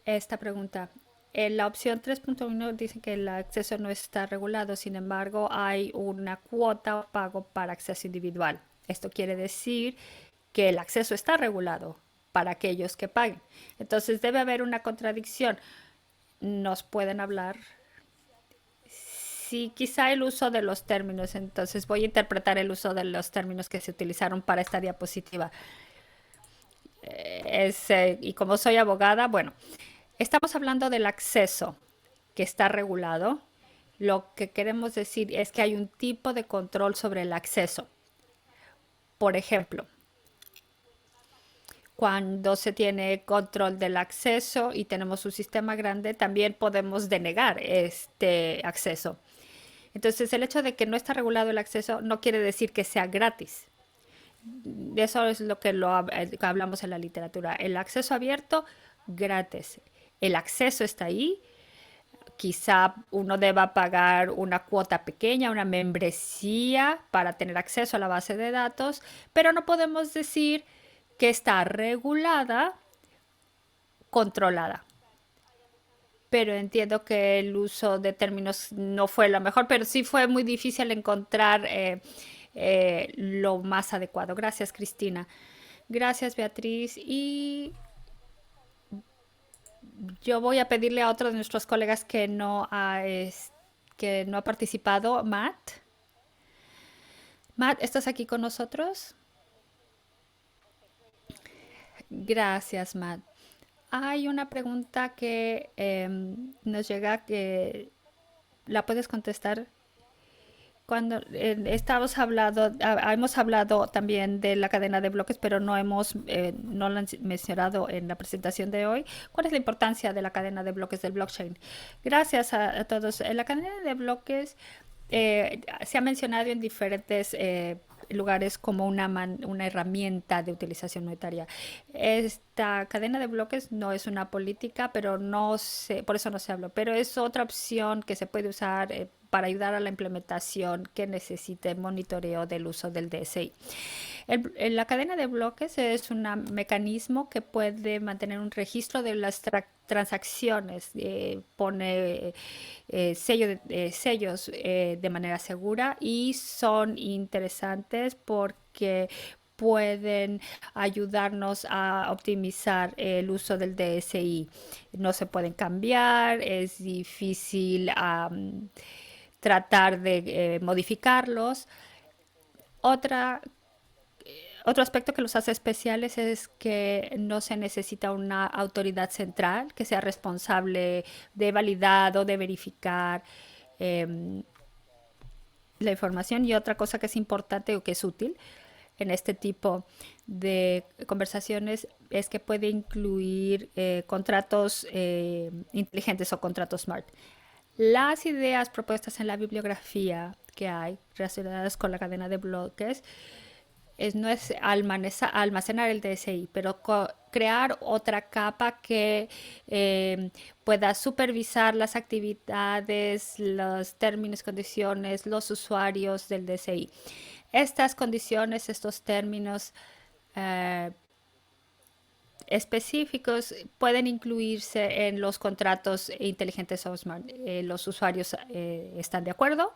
[SPEAKER 2] esta pregunta. En la opción 3.1 dice que el acceso no está regulado, sin embargo, hay una cuota o pago para acceso individual. Esto quiere decir que el acceso está regulado para aquellos que paguen. Entonces debe haber una contradicción. ¿Nos pueden hablar? Sí, quizá el uso de los términos. Entonces voy a interpretar el uso de los términos que se utilizaron para esta diapositiva. Y como soy abogada, bueno, estamos hablando del acceso que está regulado. Lo que queremos decir es que hay un tipo de control sobre el acceso. Por ejemplo, cuando se tiene control del acceso y tenemos un sistema grande, también podemos denegar este acceso. Entonces, el hecho de que no está regulado el acceso no quiere decir que sea gratis. Eso es lo que hablamos en la literatura. El acceso abierto, gratis. El acceso está ahí. Quizá uno deba pagar una cuota pequeña, una membresía para tener acceso a la base de datos, pero no podemos decir que está regulada, controlada. Pero entiendo que el uso de términos no fue lo mejor, pero sí fue muy difícil encontrar lo más adecuado. Gracias, Cristina. Gracias, Beatriz. Y yo voy a pedirle a otro de nuestros colegas que no ha participado, Matt. Matt, ¿estás aquí con nosotros? Gracias, Matt. Hay una pregunta que nos llega que la puedes contestar. Cuando hemos hablado también de la cadena de bloques, pero no lo han mencionado en la presentación de hoy. ¿Cuál es la importancia de la cadena de bloques del blockchain? Gracias a todos. La cadena de bloques se ha mencionado en diferentes lugares como una herramienta de utilización monetaria. Esta cadena de bloques no es una política, pero por eso no se habla, pero es otra opción que se puede usar para ayudar a la implementación que necesite monitoreo del uso del DSI. La cadena de bloques es un mecanismo que puede mantener un registro de las transacciones, pone sellos de manera segura y son interesantes porque pueden ayudarnos a optimizar el uso del DSI. No se pueden cambiar, es difícil tratar de modificarlos. Otra Otro aspecto que los hace especiales es que no se necesita una autoridad central que sea responsable de validar o de verificar em, la información. Y otra cosa que es importante o que es útil en este tipo de conversaciones es que puede incluir contratos inteligentes o contratos smart. Las ideas propuestas en la bibliografía que hay relacionadas con la cadena de bloques no es almacenar el DSI, pero crear otra capa que pueda supervisar las actividades, los términos, condiciones, los usuarios del DSI. Estas condiciones, estos términos específicos pueden incluirse en los contratos inteligentes o smart. Los usuarios están de acuerdo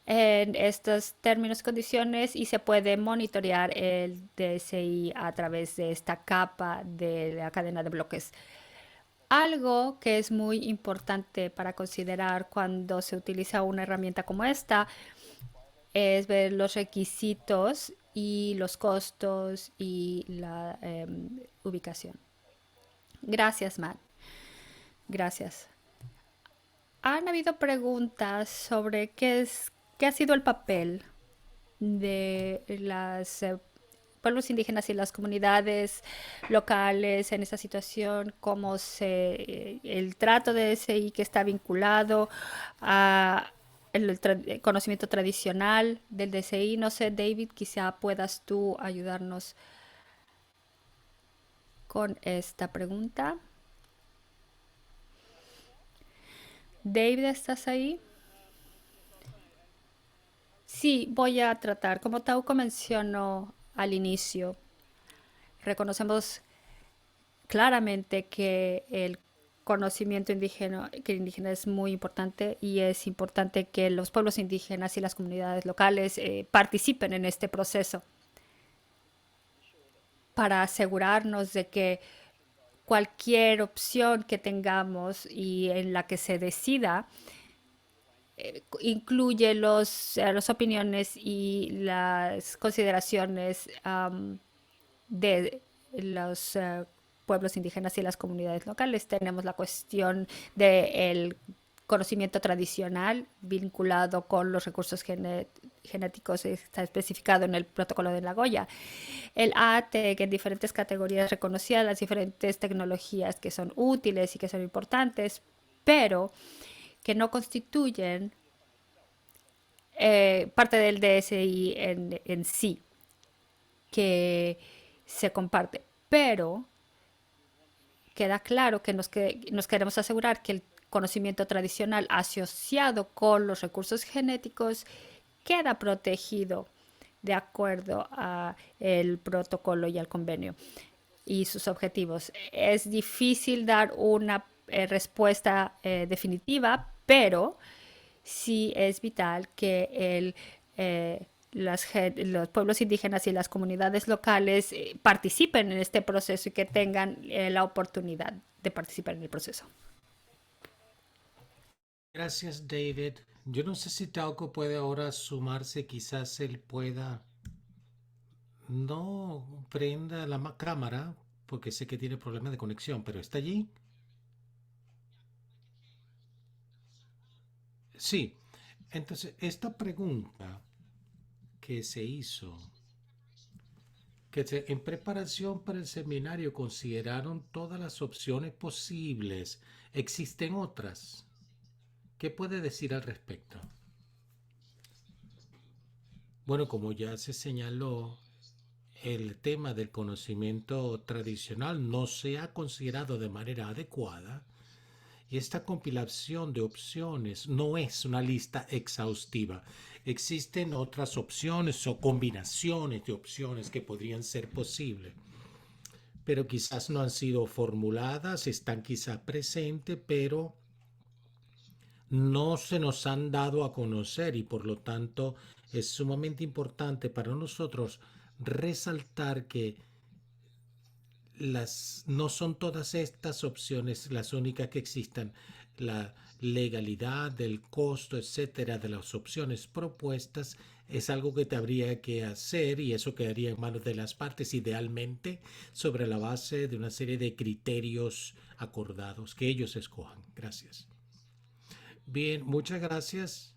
[SPEAKER 2] en estos términos y condiciones y se puede monitorear el DSI a través de esta capa de la cadena de bloques. Algo que es muy importante para considerar cuando se utiliza una herramienta como esta es ver los requisitos y los costos y la ubicación. Gracias, Matt. Gracias. Han habido preguntas sobre qué ha sido el papel de los pueblos indígenas y las comunidades locales en esta situación, cómo el trato de DSI que está vinculado a el conocimiento tradicional del DSI. No sé, David, quizá puedas tú ayudarnos con esta pregunta. David, ¿estás ahí? Sí, voy a tratar. Como Tauco mencionó al inicio, reconocemos claramente que el conocimiento indígena es muy importante y es importante que los pueblos indígenas y las comunidades locales participen en este proceso para asegurarnos de que cualquier opción que tengamos y en la que se decida incluye las opiniones y las consideraciones de los pueblos indígenas y las comunidades locales. Tenemos la cuestión del conocimiento tradicional vinculado con los recursos genéticos, está especificado en el protocolo de Nagoya. El ATE, que en diferentes categorías reconocía las diferentes tecnologías que son útiles y que son importantes, pero que no constituyen parte del DSI en sí, que se comparte. Pero queda claro que nos queremos asegurar que el conocimiento tradicional asociado con los recursos genéticos queda protegido de acuerdo al protocolo y al convenio y sus objetivos. Es difícil dar una respuesta definitiva, pero sí es vital que el los pueblos indígenas y las comunidades locales participen en este proceso y que tengan la oportunidad de participar en el proceso.
[SPEAKER 3] Gracias, David. Yo no sé si Tauco puede ahora sumarse, quizás él pueda. No prenda la cámara, porque sé que tiene problemas de conexión, pero está allí. Sí. Entonces, esta pregunta que se hizo, en preparación para el seminario consideraron todas las opciones posibles. ¿Existen otras? ¿Qué puede decir al respecto? Bueno, como ya se señaló, el tema del conocimiento tradicional no se ha considerado de manera adecuada y esta compilación de opciones no es una lista exhaustiva. Existen otras opciones o combinaciones de opciones que podrían ser posibles, pero quizás no han sido formuladas, están quizás presentes, pero no se nos han dado a conocer y por lo tanto es sumamente importante para nosotros resaltar que no son todas estas opciones las únicas que existan. La legalidad, el costo, etcétera, de las opciones propuestas es algo que te habría que hacer y eso quedaría en manos de las partes, idealmente sobre la base de una serie de criterios acordados que ellos escojan. Gracias. Bien, muchas gracias,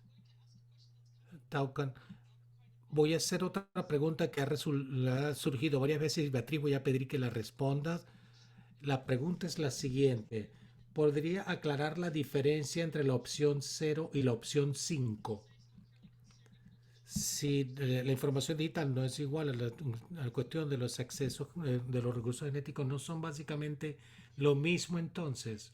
[SPEAKER 3] Taucan. Voy a hacer otra pregunta que ha surgido varias veces y Beatriz voy a pedir que la respondas. La pregunta es la siguiente. ¿Podría aclarar la diferencia entre la opción 0 y la opción 5? Si la información digital no es igual a la cuestión de los accesos de los recursos genéticos, ¿no son básicamente lo mismo entonces?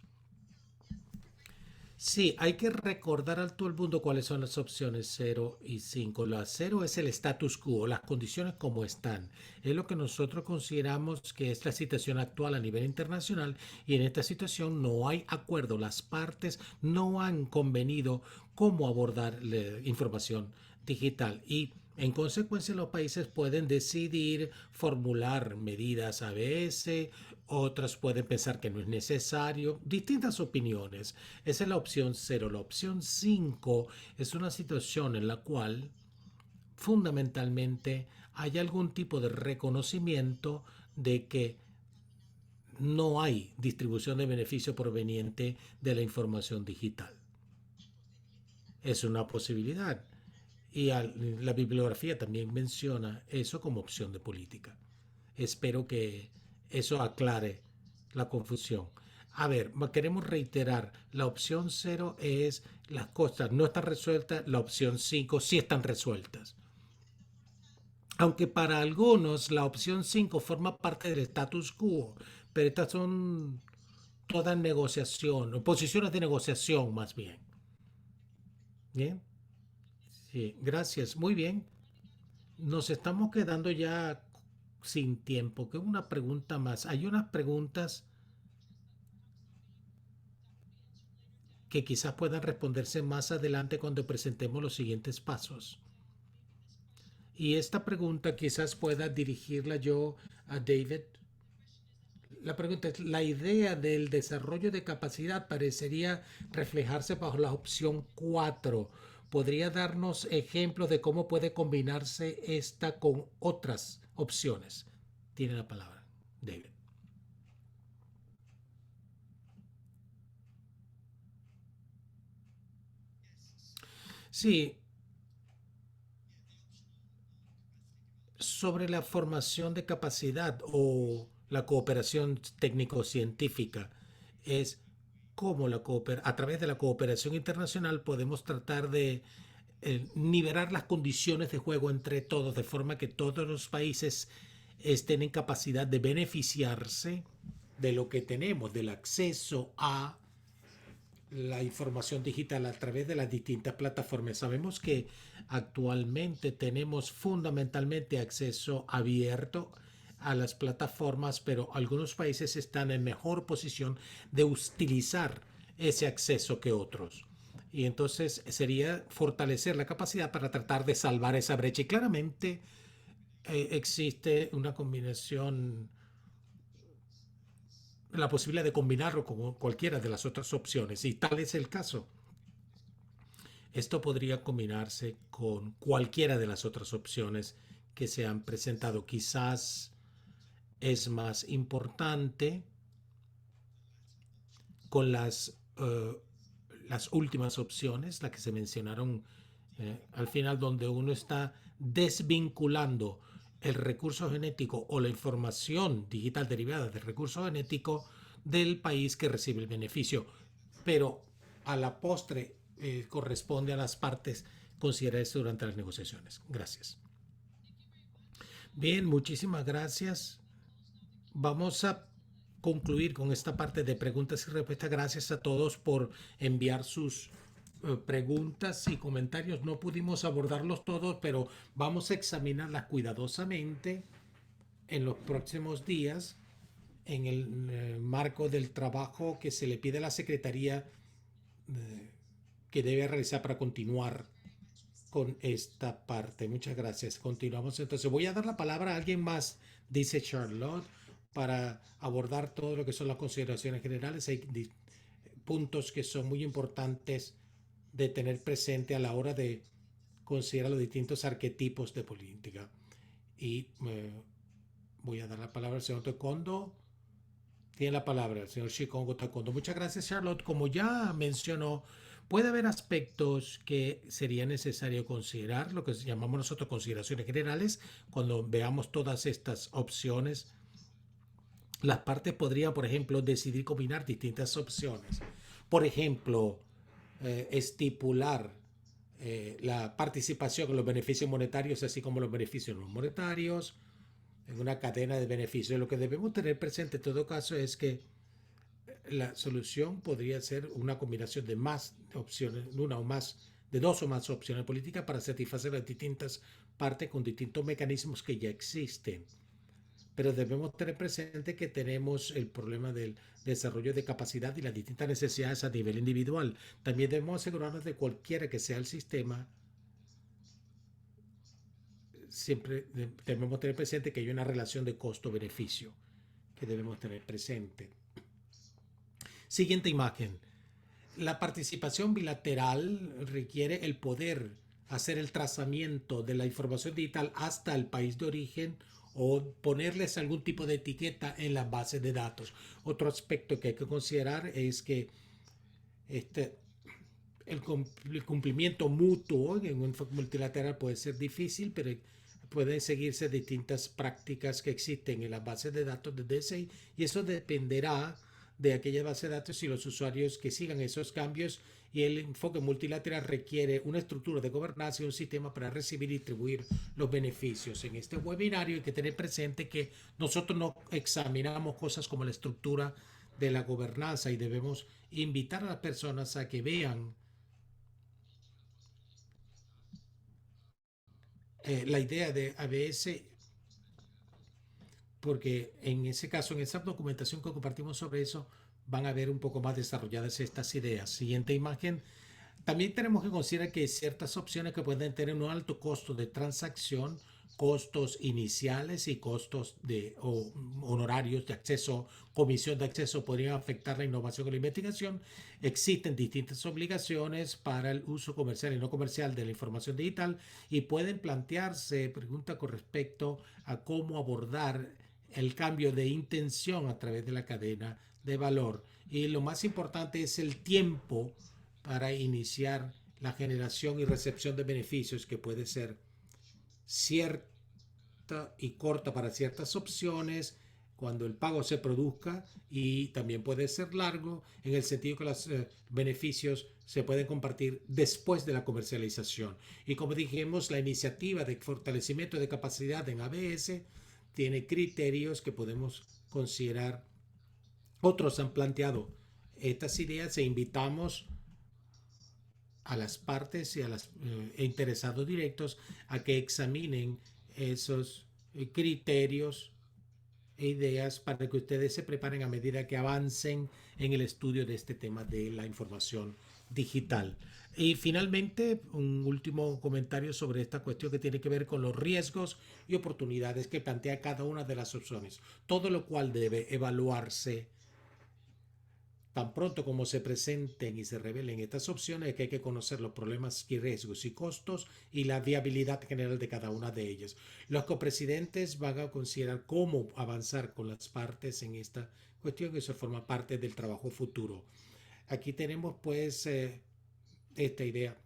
[SPEAKER 3] Sí, hay que recordar a todo el mundo cuáles son las opciones 0 y 5. La 0 es el status quo, las condiciones como están. Es lo que nosotros consideramos que es la situación actual a nivel internacional y en esta situación no hay acuerdo. Las partes no han convenido cómo abordar la información digital y en consecuencia los países pueden decidir formular medidas ABS, otras pueden pensar que no es necesario, distintas opiniones. Esa es la opción 0. La opción 5 es una situación en la cual fundamentalmente hay algún tipo de reconocimiento de que no hay distribución de beneficio proveniente de la información digital. Es una posibilidad. Y la bibliografía también menciona eso como opción de política. Espero que eso aclare la confusión. A ver, queremos reiterar, la opción 0 es las cosas no están resueltas, la opción 5 sí están resueltas. Aunque para algunos la opción 5 forma parte del status quo, pero estas son todas negociación, o posiciones de negociación más bien. Bien, sí, gracias, muy bien. Nos estamos quedando ya sin tiempo. Que una pregunta más. Hay unas preguntas que quizás puedan responderse más adelante cuando presentemos los siguientes pasos. Y esta pregunta quizás pueda dirigirla yo a David. La pregunta es, la idea del desarrollo de capacidad parecería reflejarse bajo la opción 4. ¿Podría darnos ejemplos de cómo puede combinarse esta con otras opciones? Tiene la palabra, David. Sí, sobre la formación de capacidad o la cooperación técnico-científica es cómo a través de la cooperación internacional podemos tratar de nivelar las condiciones de juego entre todos de forma que todos los países estén en capacidad de beneficiarse de lo que tenemos, del acceso a la información digital a través de las distintas plataformas. Sabemos que actualmente tenemos fundamentalmente acceso abierto a las plataformas, pero algunos países están en mejor posición de utilizar ese acceso que otros. Y entonces sería fortalecer la capacidad para tratar de salvar esa brecha. Y claramente existe una combinación, la posibilidad de combinarlo con cualquiera de las otras opciones. Y tal es el caso. Esto podría combinarse con cualquiera de las otras opciones que se han presentado. Quizás es más importante con las últimas opciones, las que se mencionaron al final, donde uno está desvinculando el recurso genético o la información digital derivada del recurso genético del país que recibe el beneficio. Pero a la postre corresponde a las partes considerar esto durante las negociaciones. Gracias. Bien, muchísimas gracias. Vamos a concluir con esta parte de preguntas y respuestas. Gracias a todos por enviar sus preguntas y comentarios. No pudimos abordarlos todos, pero vamos a examinarlas cuidadosamente en los próximos días en el marco del trabajo que se le pide a la Secretaría que debe realizar para continuar con esta parte. Muchas gracias. Continuamos. Entonces voy a dar la palabra a alguien más, dice Charlotte, para abordar todo lo que son las consideraciones generales. Hay puntos que son muy importantes de tener presente a la hora de considerar los distintos arquetipos de política. Y voy a dar la palabra al señor Taekwondo. Tiene la palabra el señor Shikongo Taekwondo. Muchas gracias, Charlotte. Como ya mencionó, puede haber aspectos que sería necesario considerar, lo que llamamos nosotros consideraciones generales. Cuando veamos todas estas opciones, las partes podrían, por ejemplo, decidir combinar distintas opciones. Por ejemplo, estipular la participación en los beneficios monetarios, así como los beneficios no monetarios, en una cadena de beneficios. Lo que debemos tener presente en todo caso es que la solución podría ser una combinación de más opciones, de dos o más opciones políticas para satisfacer las distintas partes con distintos mecanismos que ya existen. Pero debemos tener presente que tenemos el problema del desarrollo de capacidad y las distintas necesidades a nivel individual. También debemos asegurarnos de cualquiera que sea el sistema. Siempre debemos tener presente que hay una relación de costo-beneficio que debemos tener presente. Siguiente imagen. La participación bilateral requiere el poder hacer el trazamiento de la información digital hasta el país de origen o ponerles algún tipo de etiqueta en la base de datos. Otro aspecto que hay que considerar es que el cumplimiento mutuo en un enfoque multilateral puede ser difícil, pero pueden seguirse distintas prácticas que existen en las bases de datos de DSI y eso dependerá de aquella base de datos y los usuarios que sigan esos cambios. Y el enfoque multilateral requiere una estructura de gobernanza y un sistema para recibir y distribuir los beneficios. En este webinario hay que tener presente que nosotros no examinamos cosas como la estructura de la gobernanza y debemos invitar a las personas a que vean la idea de ABS, porque en ese caso, en esa documentación que compartimos sobre eso, van a ver un poco más desarrolladas estas ideas. Siguiente imagen. También tenemos que considerar que hay ciertas opciones que pueden tener un alto costo de transacción, costos iniciales y costos de honorarios de acceso, comisión de acceso podrían afectar la innovación y la investigación. Existen distintas obligaciones para el uso comercial y no comercial de la información digital y pueden plantearse preguntas con respecto a cómo abordar el cambio de intención a través de la cadena de valor. Y lo más importante es el tiempo para iniciar la generación y recepción de beneficios, que puede ser cierta y corta para ciertas opciones cuando el pago se produzca y también puede ser largo en el sentido que los beneficios se pueden compartir después de la comercialización. Y como dijimos, la iniciativa de fortalecimiento de capacidad en ABS tiene criterios que podemos considerar. Otros han planteado estas ideas e invitamos a las partes y a los interesados directos a que examinen esos criterios e ideas para que ustedes se preparen a medida que avancen en el estudio de este tema de la información digital. Y finalmente, un último comentario sobre esta cuestión que tiene que ver con los riesgos y oportunidades que plantea cada una de las opciones, todo lo cual debe evaluarse tan pronto como se presenten y se revelen estas opciones, que hay que conocer los problemas y riesgos y costos y la viabilidad general de cada una de ellas. Los copresidentes van a considerar cómo avanzar con las partes en esta cuestión, que eso forma parte del trabajo futuro. Aquí tenemos pues esta idea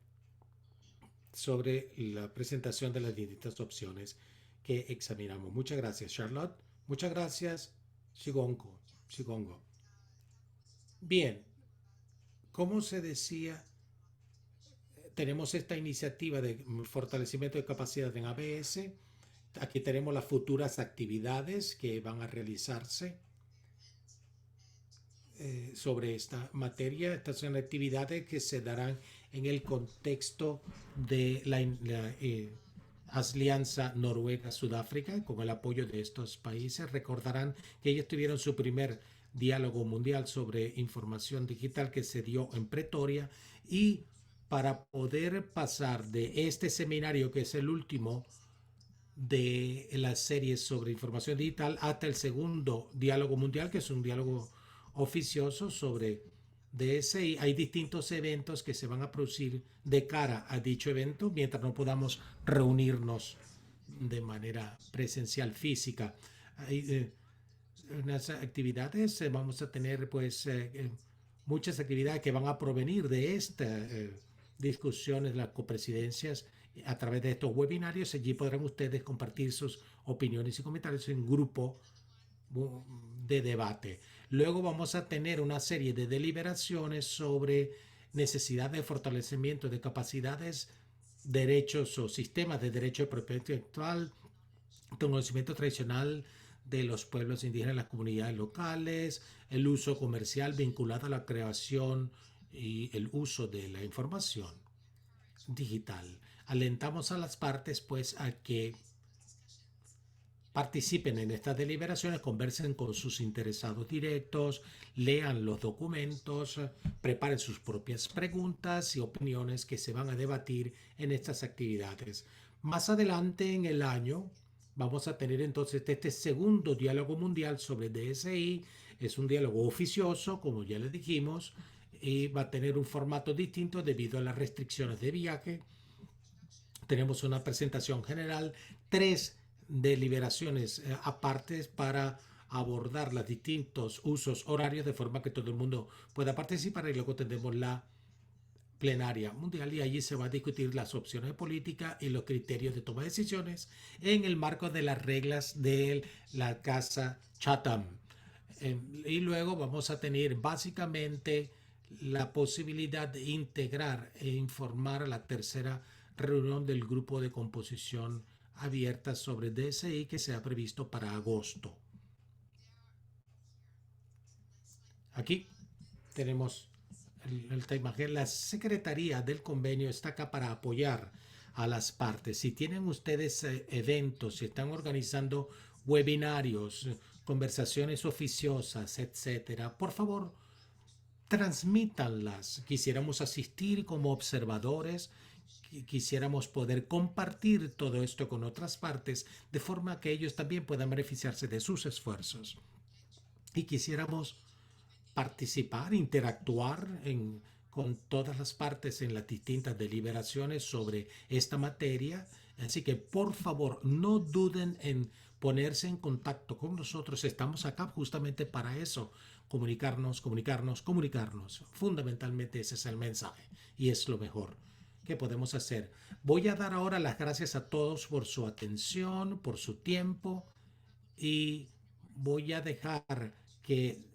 [SPEAKER 3] sobre la presentación de las distintas opciones que examinamos. Muchas gracias, Charlotte. Muchas gracias, Shigongo. Bien, como se decía, tenemos esta iniciativa de fortalecimiento de capacidad en ABS. Aquí tenemos las futuras actividades que van a realizarse sobre esta materia. Estas son actividades que se darán en el contexto de la Alianza Noruega-Sudáfrica, con el apoyo de estos países. Recordarán que ellos tuvieron su primer diálogo mundial sobre información digital que se dio en Pretoria, y para poder pasar de este seminario, que es el último de la serie sobre información digital, hasta el segundo diálogo mundial, que es un diálogo oficioso sobre DSI, hay distintos eventos que se van a producir de cara a dicho evento mientras no podamos reunirnos de manera presencial física. Hay unas actividades, vamos a tener pues muchas actividades que van a provenir de estas discusiones de las copresidencias a través de estos webinarios. Allí podrán ustedes compartir sus opiniones y comentarios en grupo de debate. Luego vamos a tener una serie de deliberaciones sobre necesidad de fortalecimiento de capacidades, derechos o sistemas de derecho de propiedad intelectual, conocimiento tradicional de los pueblos indígenas, las comunidades locales, el uso comercial vinculado a la creación y el uso de la información digital. Alentamos a las partes pues a que participen en estas deliberaciones, conversen con sus interesados directos, lean los documentos, preparen sus propias preguntas y opiniones que se van a debatir en estas actividades. Más adelante en el año vamos a tener entonces este segundo diálogo mundial sobre DSI. Es un diálogo oficioso, como ya les dijimos, y va a tener un formato distinto debido a las restricciones de viaje. Tenemos una presentación general, 3 deliberaciones apartes para abordar los distintos usos horarios de forma que todo el mundo pueda participar, y luego tendremos la plenaria mundial y allí se va a discutir las opciones de política y los criterios de toma de decisiones en el marco de las reglas de la Casa Chatham. Y luego vamos a tener básicamente la posibilidad de integrar e informar a la tercera reunión del grupo de composición abierta sobre DSI que se ha previsto para agosto. Aquí tenemos esta imagen. La Secretaría del Convenio está acá para apoyar a las partes. Si tienen ustedes eventos, si están organizando webinarios, conversaciones oficiosas, etcétera, por favor, transmítanlas. Quisiéramos asistir como observadores, quisiéramos poder compartir todo esto con otras partes de forma que ellos también puedan beneficiarse de sus esfuerzos. Y quisiéramos participar, interactuar con todas las partes en las distintas deliberaciones sobre esta materia. Así que por favor no duden en ponerse en contacto con nosotros. Estamos acá justamente para eso, comunicarnos. Fundamentalmente ese es el mensaje y es lo mejor que podemos hacer. Voy a dar ahora las gracias a todos por su atención, por su tiempo, y voy a dejar que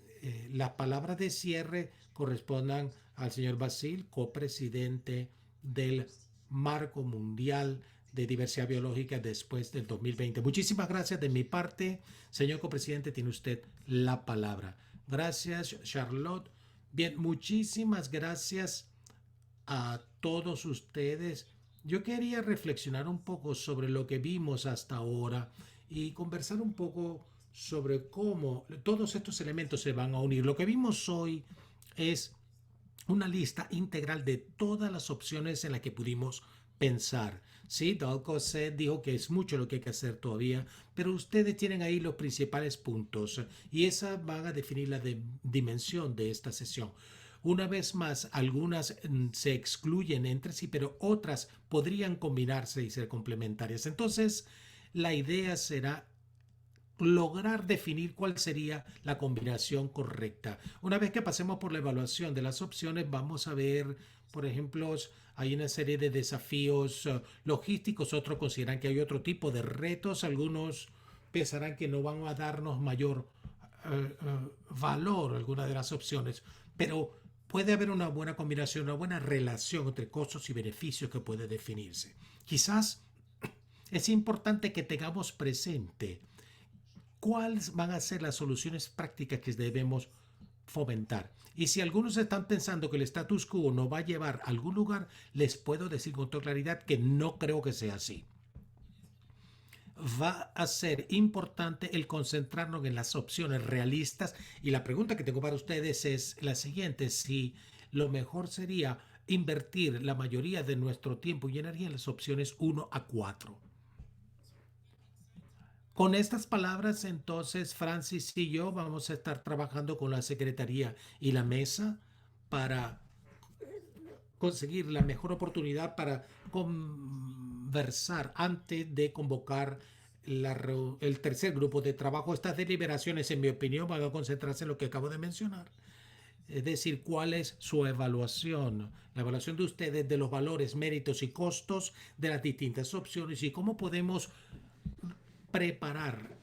[SPEAKER 3] las palabras de cierre correspondan al señor Basil, copresidente del Marco Mundial de Diversidad Biológica después del 2020. Muchísimas gracias de mi parte. Señor copresidente, tiene usted la palabra. Gracias, Charlotte. Bien, muchísimas gracias a todos ustedes. Yo quería reflexionar un poco sobre lo que vimos hasta ahora y conversar un poco sobre cómo todos estos elementos se van a unir. Lo que vimos hoy es una lista integral de todas las opciones en las que pudimos pensar. Sí, Dalcott dijo que es mucho lo que hay que hacer todavía, pero ustedes tienen ahí los principales puntos y esas van a definir la dimensión de esta sesión. Una vez más, algunas se excluyen entre sí, pero otras podrían combinarse y ser complementarias. Entonces, la idea será lograr definir cuál sería la combinación correcta. Una vez que pasemos por la evaluación de las opciones, vamos a ver, por ejemplo, hay una serie de desafíos logísticos, otros consideran que hay otro tipo de retos, algunos pensarán que no van a darnos mayor valor alguna de las opciones, pero puede haber una buena combinación, una buena relación entre costos y beneficios que puede definirse. Quizás es importante que tengamos presente cuáles van a ser las soluciones prácticas que debemos fomentar. Y si algunos están pensando que el status quo no va a llevar a algún lugar, les puedo decir con toda claridad que no creo que sea así. Va a ser importante el concentrarnos en las opciones realistas y la pregunta que tengo para ustedes es la siguiente: si lo mejor sería invertir la mayoría de nuestro tiempo y energía en las opciones 1 a 4. Con estas palabras, entonces, Francis y yo vamos a estar trabajando con la Secretaría y la mesa para conseguir la mejor oportunidad para conversar antes de convocar el tercer grupo de trabajo. Estas deliberaciones, en mi opinión, van a concentrarse en lo que acabo de mencionar. Es decir, cuál es su evaluación, la evaluación de ustedes de los valores, méritos y costos de las distintas opciones y cómo podemos preparar,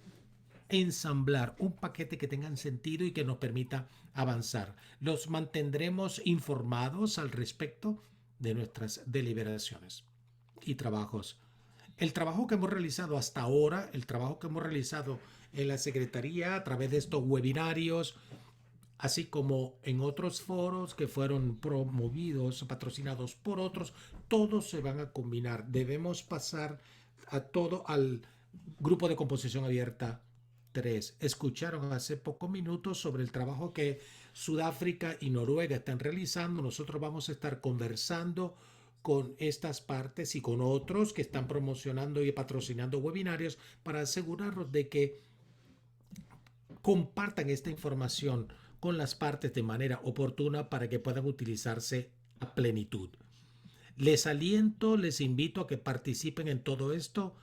[SPEAKER 3] ensamblar un paquete que tenga sentido y que nos permita avanzar. Los mantendremos informados al respecto de nuestras deliberaciones y trabajos. El trabajo que hemos realizado hasta ahora, el trabajo que hemos realizado en la Secretaría a través de estos webinarios, así como en otros foros que fueron promovidos, patrocinados por otros, todos se van a combinar. Debemos pasar a todo al grupo de composición abierta 3. Escucharon hace pocos minutos sobre el trabajo que Sudáfrica y Noruega están realizando. Nosotros vamos a estar conversando con estas partes y con otros que están promocionando y patrocinando webinarios para asegurarnos de que compartan esta información con las partes de manera oportuna para que puedan utilizarse a plenitud. Les aliento, les invito a que participen en todo esto.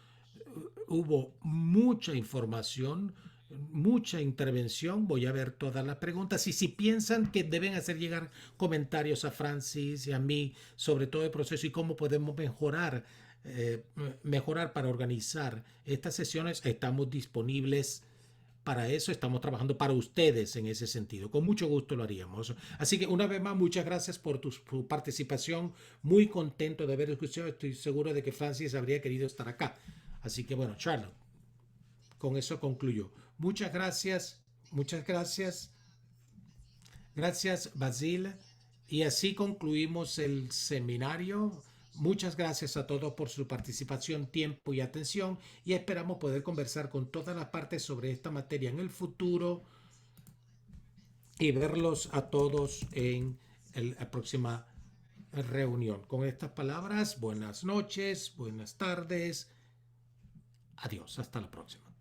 [SPEAKER 3] Hubo mucha información, mucha intervención. Voy a ver todas las preguntas y si piensan que deben hacer llegar comentarios a Francis y a mí sobre todo el proceso y cómo podemos mejorar para organizar estas sesiones, estamos disponibles para eso, estamos trabajando para ustedes en ese sentido. Con mucho gusto lo haríamos. Así que una vez más, muchas gracias por tu participación. Muy contento de haber escuchado. Estoy seguro de que Francis habría querido estar acá. Así que bueno, Charlotte, con eso concluyo. Muchas gracias. Muchas gracias. Gracias, Basil. Y así concluimos el seminario. Muchas gracias a todos por su participación, tiempo y atención y esperamos poder conversar con todas las partes sobre esta materia en el futuro y verlos a todos en la próxima reunión. Con estas palabras, buenas noches, buenas tardes. Adiós, hasta la próxima.